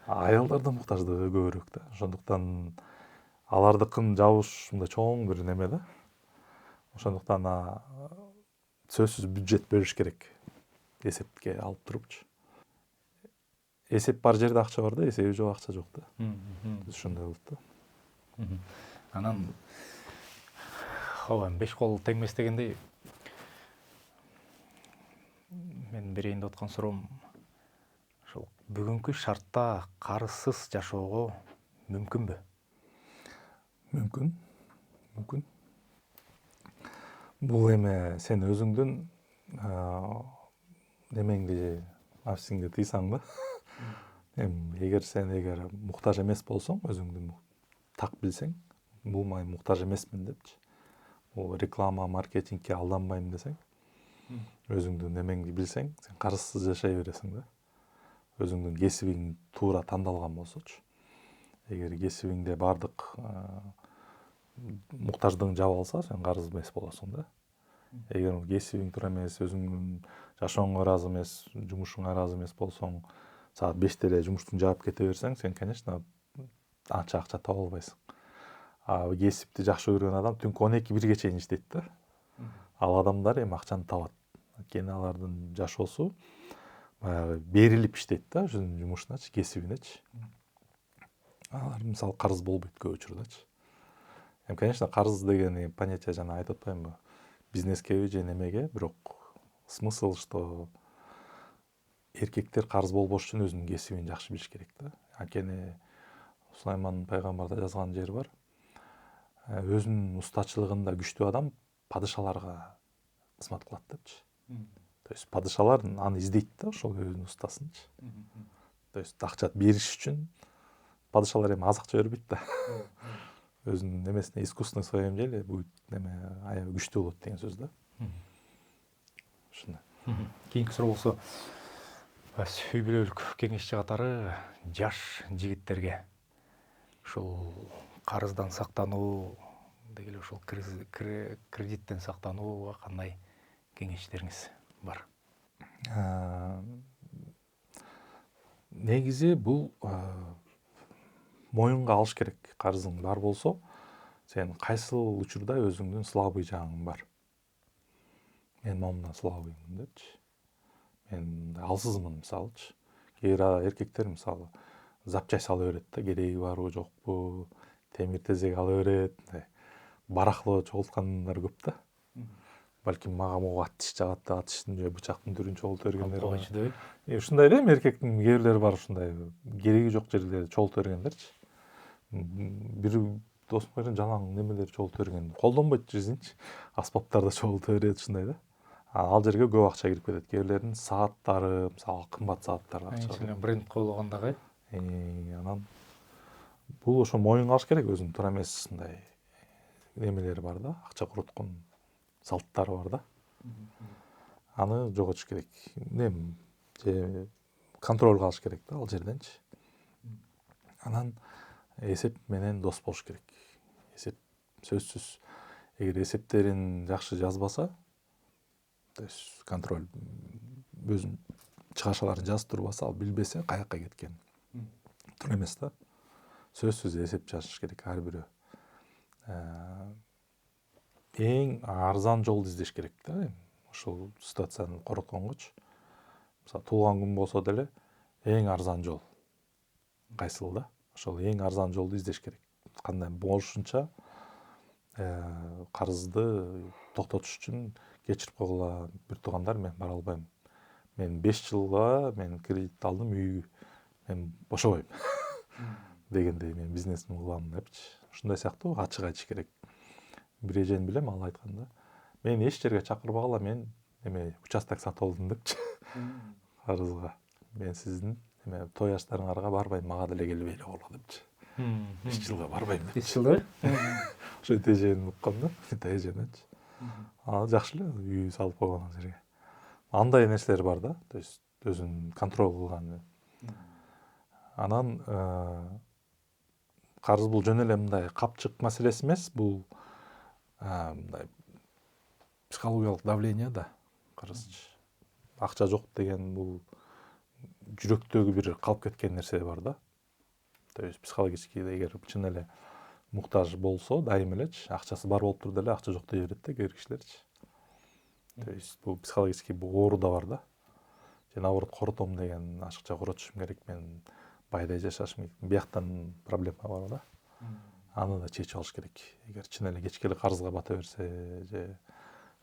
Speaker 1: Аялдардын муктаждыгы көбүрөөк да. Ошондуктан алардыкын жабыш мындай чоң бир неме да. Ошондуктан сөзсүз бюджет бөлүш керек. Эсепке алып турупчу. Эсеп бар жерде акча бар да, эсеби жок акча жок да. Ошондой болот да.
Speaker 2: Анан ооба 5 кол теңмес дегендей, мен берейин деп аткан суроом ошол бүгүнкү шартта карызсыз жашоого мүмкүнбү?
Speaker 1: Мүмкүн. Бул эми сен өзүңдүн немеңди, нafsиңди тыйсаң да. Эми эгер сен муктаж эмес болсоң, өзүңдү так билсең, бул мен муктаж эмесмин депчи. Бул реклама, маркетингке алданбайм десең, өзүңдүн немеңди билсең, сен карызсыз жашай бересиң да. Өзүңдүн кесибиң туура тандалган болсочу. Эгер кесибиңде бардык муктаждыгың жаба алса, сен карыз эмес болосуң да. Эгер кесибиң туура эмес, өзүңдүн жашооңо ыраазы эмес, жумушуңа ыраазы эмес болсоң, саат 5-те эле жумуштун жаап кете берсең, сен, конечно, анча акча таба албайсың. Кесипти жакшы көргөн адам түнкү 12-1-ге чейин иштейт да. Ал адамдар эми акчаны табат. Анткени алардын жашоосу баягы берилип иштейт да, өзүнүн жумушуначы, кесибинечи. Алар мисалы карыз болбойт көп учурдачы. Эми, конечно, карыз деген понятие жана айтып атпаймынбы? Бизнескеби же немеге, бирок смысл, что эркектер карыз болбош үчүн өзүнүн кесибин жакшы билиш керек да. Анткени Сулайман пайгамбарда жазган жери бар. Өзүнүн устачылыгында күчтүү адам падышаларга кызмат кылат депчи. То есть падышалар аны издейт да, ошол өзүнүн устасынчы. То есть акча бериш үчүн падышалар эми аз акча бербейт да. Өзүнүн немесине искусственный своим деле будет неме аябай күчтүү болот деген сөз да. Ушундай.
Speaker 2: Кийинки суроо болсо, үй бүлөлүк кеңешчи катары жаш жигиттерге ушул карыздан сактануу деги эле ушул кредиттен сактанууга кандай кеңештериңиз бар?
Speaker 1: Негизи бул моюнга алыш керек. Карызың бар болсо, сен кайсыл учурда өзүңдүн слабый жагың бар. Мен момундан слабыймын депчи. Мен алсызмын мисалычы. Кээ бир эркектер мисалы запчай сала берет да, кереги барбы жокпу, темир тезек ала берет, барахлоо чогулткандар көп да. Балким мага могу ат тиш жагат да, ат тиштин же бычактын түрүн чогулта бергендер бар. Ушундай эле эми эркектин кээ бирлери бар, ушундай кереги жок жерлерди чогулта бергендерчи. Бир досум жалаң немелер чогулта берген, колдонбойт жизньчи, аспаптарды чогулта берет ушундай да. Ал жерге көп акча кирип кетет. Кээ бирлердин сааттары, мисалы кымбат сааттарга акча.
Speaker 2: Бренд коюлгандагы.
Speaker 1: Анан бул ошо моюнга алыш керек, өзүнүн туура эмес мындай немелери бар да, акча куруткан салттары бар да. Аны жоготуш керек. Же контролго алыш керек да ал жерденчи. Анан эсеп менен дос болуш керек. Эсеп сөзсүз. Эгер эсептерин жакшы жазбаса, то есть контроль өзүнүн чыгашаларын жазып турбаса, ал билбесе каяка кеткен. Туура эмес да. Сөзсүз эсеп жазыш керек ар бирөө. Эң арзан жолду издеш керек да. Ушул ситуацияны коротконгучу. Мисалы туулган күн болсо деле эң арзан жол кайсыл да? Ошол эң арзан жолду издеш керек. Кандай болушунча карызды токтотуш үчүн кечирип койгула. Бир туугандар мен бара албайм. Мен 5 жылга мен кредит алдым, үй мен бошобойм дегендей, мен бизнесин кылам депчи. Ушундай сыяктуу ачык айтыш керек. Бир эжени билем, ал айткан да. Мен эч жерге чакырбагыла, мен участок сатып алдым депчи. Карызга. Мен сиздин той аштарыңарга барбайм, мага деле келбей койгула депчи. 5 жылга барбайм депчи.
Speaker 2: 5 жылда?
Speaker 1: Ошо эжени уккам да, эженичи. Жакшы эле үй салып койгон ал жерге. Андай нерселер бар да, то есть өзүн контроль кылган. Анан карыз бул жөн эле мындай капчык маселеси эмес, бул мындай психологиялык давление да, карызчы. Акча жок деген бул жүрөктөгү бир калып кеткен нерсе бар да. То есть психологически эгер чын эле муктаж болсо, дайым элечи, акчасы бар болуп турду эле акча жок дей берет да кээ бир кишилерчи. То есть бул психологически бул оору да бар да. Же наоборот коротом деген, ашыкча коротушум керек, мен байдай жашашым керек. Бияктан проблема бар да. Аны да чечип алыш керек. Эгер чын эле кечке эле карызга бата берсе, же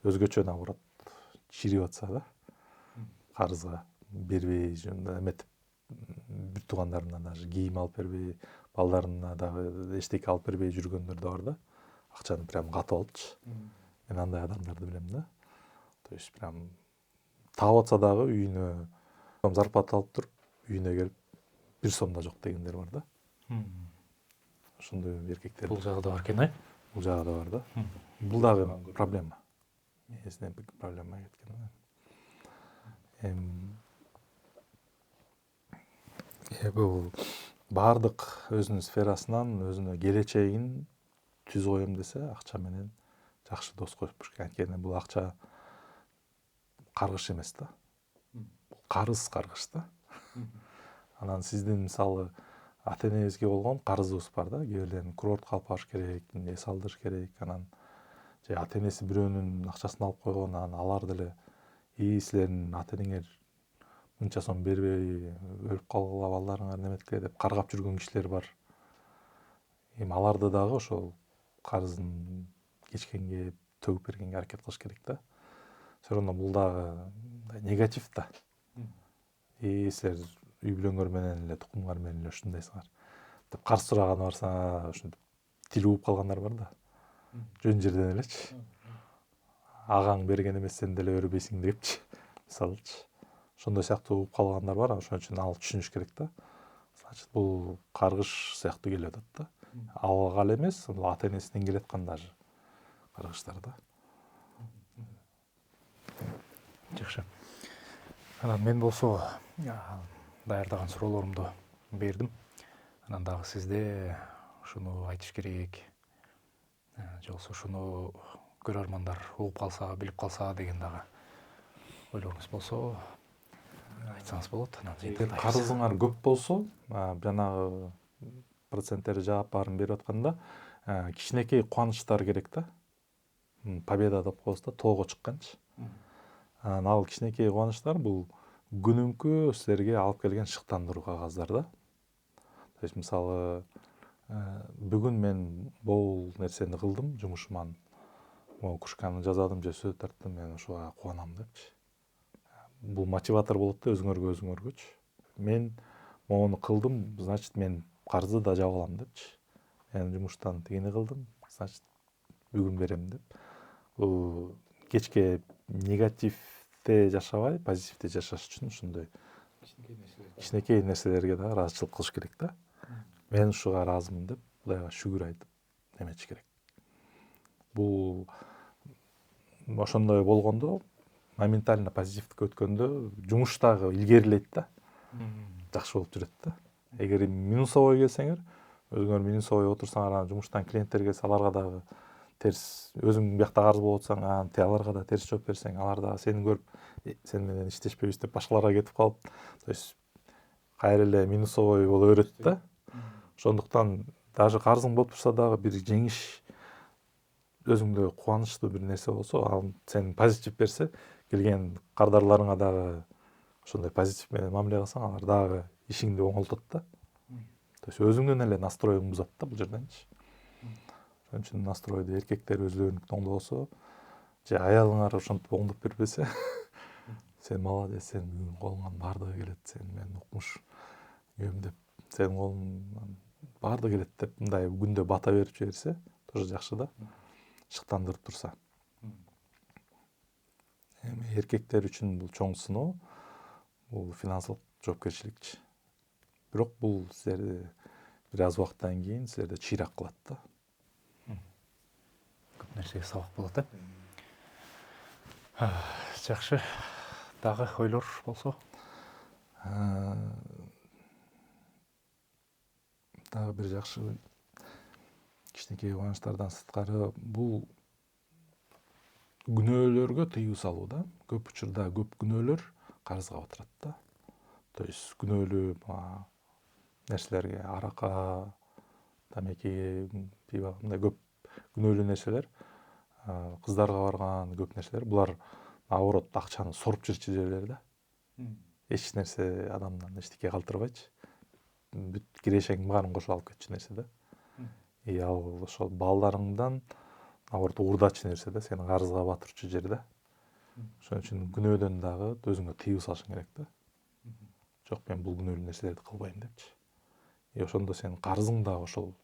Speaker 1: өзгөчө наоборот чирип атса да, карызга бербей, эметип, бир туугандарына даже кийим алып бербей, балдарына дагы эчтеке алып бербей жүргөндөр да бар да. Акчаны прям катып алчы. Мен андай адамдарды билем да. То есть прям таап атса дагы үйүнө зарплата алып туруп, үйүнө келип 1 сом да жок дегендер бар да. Ошондой эркектер.
Speaker 2: Бул жагы да бар экен,
Speaker 1: Бул жагы да бар да. Бул дагы проблема. Эсине проблема кеткен. Бул баардык өзүнүн сферасынан өзүнө келечегин түзүп коем десе, акча менен жакшы дос коюп туруш керек. Анткени бул акча каргыш эмес да. Карыз да. Анан сиздин мисалы ата-энеңизге болгон карызыбыз бар да. Кээ бирлерин курортко алып барыш керек, эс алдырыш керек. Анан же ата-энеси бирөөнүн акчасын алып койгон, анан алар деле силердин ата-энеңер мынча сом бербей өлүп калгыла, балдарыңар неметкиле деп каргап жүргөн кишилер бар. Эми аларды дагы ошол карызын кечкенге төгүп бергенге аракет кылыш керек да. Все равно бул дагы негатив да. Силер үй бүлөңөр менен эле, тукумуңар менен эле ушундайсыңар деп карыз сураганы барса, ушинтип тили ууп калгандар бар да. Жөн жерден элечи. Агаң берген эмес, сен деле бербейсиң депчи, мисалычы. Ошондой сыяктуу ууп калгандар бар, ошон үчүн ал түшүнүш керек да. Значит, бул каргыш сыяктуу келип атат да. Алга эле эмес, бул ата-энесинен келаткан даже каргыштар да.
Speaker 2: Жакшы. Анан мен болсо даярдаган суроолорумду бердим. Анан дагы сизде ушуну айтыш керек, же болбосо ушуну көрөрмандар угуп калса, билип калса деген дагы ойлоруңуз болсо айтсаңыз болот. Анан жыйынтыктайбыз.
Speaker 1: Карызыңар көп болсо, жанагы проценттери жаап баарын берип атканда кичинекей кубанычтар керек да. Победа деп коебуз да, тоого чыкканчы. Ал кичинекей кубанычтар бул күнүмкү силерге алып келген шыктандыруу кагаздар да. То есть мисалы бүгүн мен бул нерсени кылдым, жумушуман могу кружканы жазадым же сөз тарттым, мен ушуга кубанам депчи. Бул мотиватор болот да өзүңөргөчү. Мен могуну кылдым, значит мен карызды да жаба алам депчи. Мен жумуштан тигини кылдым, значит бүгүн берем деп. Бул кечке негативде жашабай, позитивде жашаш үчүн ушундай кичинекей нерселерге да ыраазычылык кылыш керек да. Мен ушуга ыраазымын деп, Кудайга шүгүр айтып эметиш керек. Бул ошондой болгондо, моментально позитивдикке өткөндө жумуш дагы илгерилейт да. Жакшы болуп жүрөт да. Эгер минусовой келсеңер, өзүңөр минусовой отурсаңар, анан жумуштан клиенттер келсе, аларга дагы терс, өзүң биякта карыз болуп атсаң, анан аларга да терс жооп берсең, алар дагы сени көрүп, сен менен иштешпейбиз деп башкаларга кетип калып, то есть кайра эле минусовой боло берет да. Ошондуктан даже карызың болуп турса дагы бир жеңиш, өзүңдө кубанычтуу бир нерсе болсо, ал сени позитив берсе, келген кардарларыңа дагы ошондой позитив менен мамиле кылсаң, алар дагы ишиңди оңолтот да. То есть өзүңдүн эле настроюң бузат да бул жерденчи. Ошон үчүн настройду эркектер өзлөрүнүкүн оңдобосо, же аялыңар ошентип оңдоп бербесе, сен молодец, сен бүгүн колуңан баардыгы келет, сен мен укмуш күйөөм деп, сенин колуңан баардыгы келет деп, мындай күндө бата берип жиберсе, тоже жакшы да. Шыктандырып турса. Эми эркектер үчүн бул чоң сыноо, бул финансылык жоопкерчиликчи. Бирок бул силерди бир аз убакыттан кийин силерди чыйрак кылат да.
Speaker 2: Көп нерсеге сабак болот, Жакшы. Дагы ойлор болсо?
Speaker 1: Дагы бир жакшы кичинекей кубанычтардан сырткары, бул күнөөлөргө тыюу салуу да. Көп учурда көп күнөөлөр карызга батырат да. То есть күнөөлүү нерселерге, аракка, тамеки, пиво, мындай көп күнөөлүү нерселер, кыздарга барган көп нерселер, булар наоборот акчаны соруп жиберчү жерлер да. Эч нерсе адамдан эчтеке калтырбайчы. Бүт кирешең баарын кошуп алып кетчү нерсе да. Ал ошол балдарыңдан наоборот уурдачу нерсе да, сени карызга батырчу жер да. Ошон үчүн күнөөдөн дагы өзүңө тыюу салышың керек да. Жок, мен бул күнөөлүү нерселерди кылбайм депчи. Ошондо сенин карызың да ошол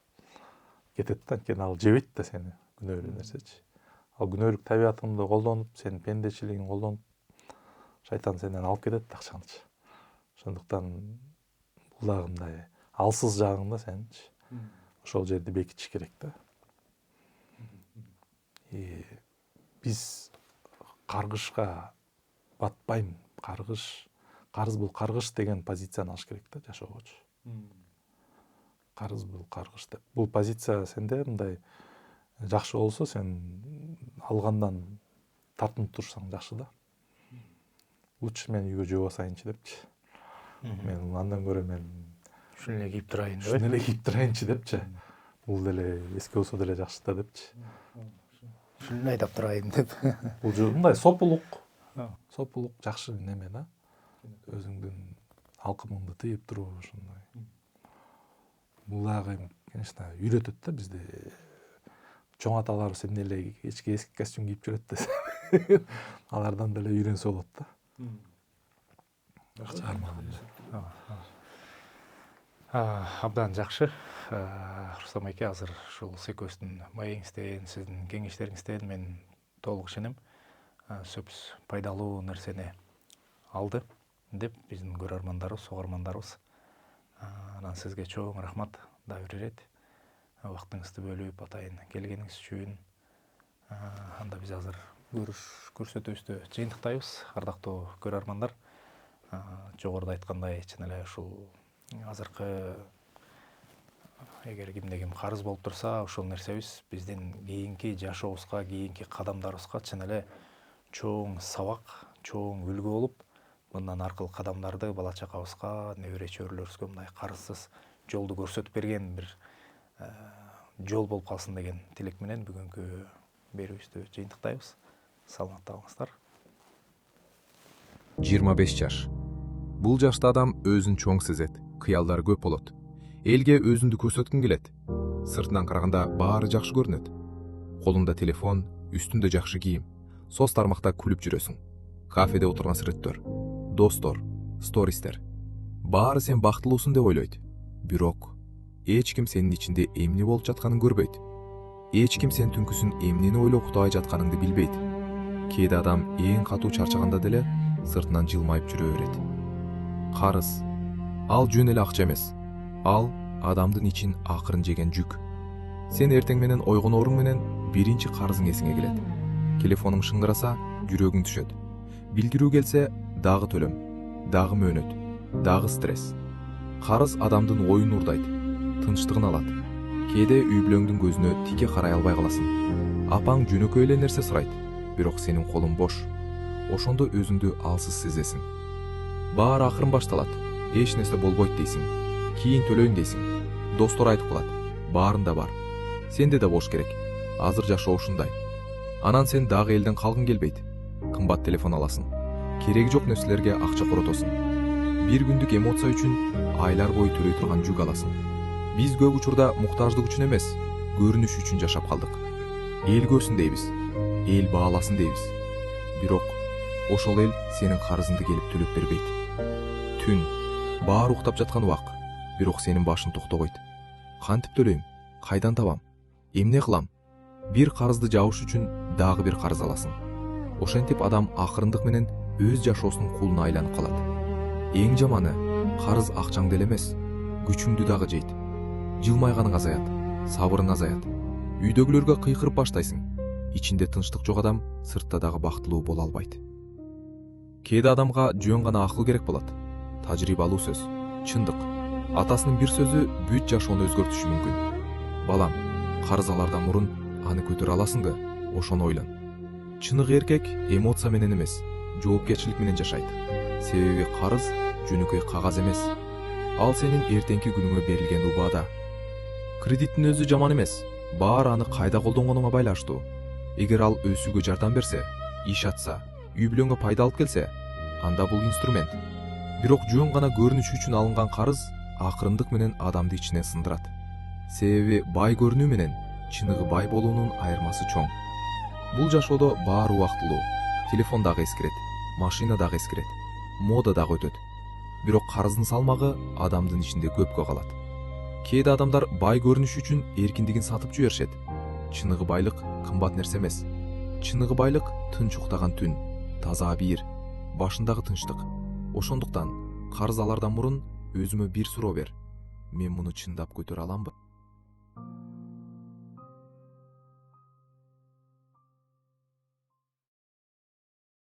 Speaker 1: кетет да, анткени ал жебейт да сени, күнөөлүү нерсечи. Ал күнөөлүк табиятыңды колдонуп, сенин пендечилигиңди колдонуп, шайтан сенден алып кетет акчаңчы. Ошондуктан бул дагы мындай алсыз жагың да сенинчи. Ошол жерди бекитиш керек да. Биз каргышка батпайм, карыз бул каргыш деген позицияны алыш керек да жашоогочу. Карыз бул каргыш деп. Бул позиция сенде мындай жакшы болсо, сен алгандан тартынып турсаң жакшы да. Лучше мен үйгө жөө басайынчы депчи. Мен андан көрө мен
Speaker 2: Ушуну эле кийип турайын деп.
Speaker 1: ушуну эле кийип турайынчы депчи. Бул деле эске болсо деле жакшы да депчи.
Speaker 2: Ушуну айдап турайын деп.
Speaker 1: Бул мындай сопулук жакшы неме да. Өзүңдүн алкымыңды тыйып туруп ошондой. Бул дагы, конечно, үйрөтөт да бизди. Чоң аталарыбыз эмне эле кечке эски костюм кийип жүрөт десе, алардан деле үйрөнсө болот да.
Speaker 2: Абдан жакшы. Рустам айке, азыр ушул экөөбүздүн маегиңизден, сиздин кеңештериңизден мен толук ишенем. Сөзсүз пайдалуу нерсени алды деп биздин көрөрмандарыбыз, угармандарыбыз. Анан сизге чоң рахмат дагы бир ирет. Убактыңызды бөлүп атайын келгениңиз үчүн. Анда биз азыр көрсөтүүбүздү жыйынтыктайбыз. Ардактуу көрөрмандар, жогоруда айткандай чын эле ушул азыркы эгер кимде ким карыз болуп турса, ошол нерсебиз биздин кийинки жашообузга, кийинки кадамдарыбызга чын эле чоң сабак, чоң үлгү болуп, мындан аркылы кадамдарды бала чакабызга, небере чөбүрөлөрүбүзгө мындай карызсыз жолду көрсөтүп берген бир жол болуп калсын деген тилек менен бүгүнкү берүүбүздү жыйынтыктайбыз. Саламатта болуңуздар.
Speaker 4: 25 жаш. Бул жашта адам өзүн чоң сезет, кыялдары көп болот. Элге өзүндү көрсөткүн келет. Сыртынан караганда баары жакшы көрүнөт. Колунда телефон, үстүндө жакшы кийим, соц тармакта күлүп жүрөсүң. Кафеде отурган сүрөттөр, достор, стористер. Баары сен бактылуусуң деп ойлойт. Бирок эч ким сенин ичинде эмне болуп жатканын көрбөйт. Эч ким сен түнкүсүн эмнени ойлоп кутабай жатканыңды билбейт. Кээде адам эң катуу чарчаганда деле сыртынан жылмайып жүрө берет. Карыз. Ал жөн эле акча эмес. Ал адамдын ичин акырын жеген жүк. Сен эртең менен ойгонооруң менен биринчи карызың эсиңе келет. Телефонуң шыңгыраса, жүрөгүң түшөт. Билдирүү келсе, дагы төлөм, дагы мөөнөт, дагы стресс. Карыз адамдын оюн урдайт, тынчтыгын алат. Кээде үй бүлөңдүн көзүнө тике карай албай каласың. Апаң жөнөкөй эле нерсе сурайт, бирок сенин колуң бош. Ошондо өзүңдү алсыз сезесиң. Баары акырын башталат, эч нерсе болбойт дейсиң. Кийин төлөйүн дейсиң. Достор айтып калат, баарында бар. Сенде да бош керек. Азыр жашоо ушундай. Анан сен дагы элден калгың келбейт. Кымбат телефон аласың. Кереги жок нерселерге акча коротосуң. Бир күндүк эмоция үчүн айлар бою төлөй турган жүк аласың. Биз көп учурда муктаждык үчүн эмес, көрүнүш үчүн жашап калдык. Эл көрсүн дейбиз, эл бааласын дейбиз. Бирок ошол эл сенин карызыңды келип төлөп бербейт. Түн, баары уктап жаткан убак, бирок сенин башың токтобойт. Кантип төлөйм? Кайдан табам? Эмне кылам? Бир карызды жабыш үчүн дагы бир карыз аласың. Ошентип адам акырындык менен өз жашоосунун кулуна айланып калат. Эң жаманы, карыз акчаңды эле эмес, күчүңдү дагы жейт. Жылмайганың азаят, сабырың азаят. Үйдөгүлөргө кыйкырып баштайсың. Ичинде тынчтык жок адам сыртта дагы бактылуу боло албайт. Кээде адамга жөн гана акыл керек болот. Тажрыйбалуу сөз, чындык. Атасынын бир сөзү бүт жашоону өзгөртүшү мүмкүн. Балам, карыз алардан мурун аны көтөрө аласыңбы? Ошону ойлон. Чыныгы эркек эмоция менен эмес, жоопкерчилик менен жашайт. Себеби карыз жөнөкөй кагаз эмес. Ал сенин эртеңки күнүңө берилген убада. Кредиттин өзү жаман эмес, баары аны кайда колдонгонуңа байланыштуу. Эгер ал өсүүгө жардам берсе, иш ачса, үй бүлөңгө пайда алып келсе, анда бул инструмент. Бирок жөн гана көрүнүш үчүн алынган карыз акырындык менен адамды ичинен сындырат. Себеби бай көрүнүү менен чыныгы бай болуунун айырмасы чоң. Бул жашоодо баары убактылуу. Телефон дагы эскирет, машина дагы эскирет, мода дагы өтөт. Бирок карыздын салмагы адамдын ичинде көпкө калат. Кээде адамдар бай көрүнүш үчүн эркиндигин сатып жиберишет. Чыныгы байлык кымбат нерсе эмес. Чыныгы байлык тынч уктаган түн, таза абийир, башындагы тынчтык. Ошондуктан карыз алардан мурун өзүмө бир суроо бер. Мен муну чындап көтөрө аламбы?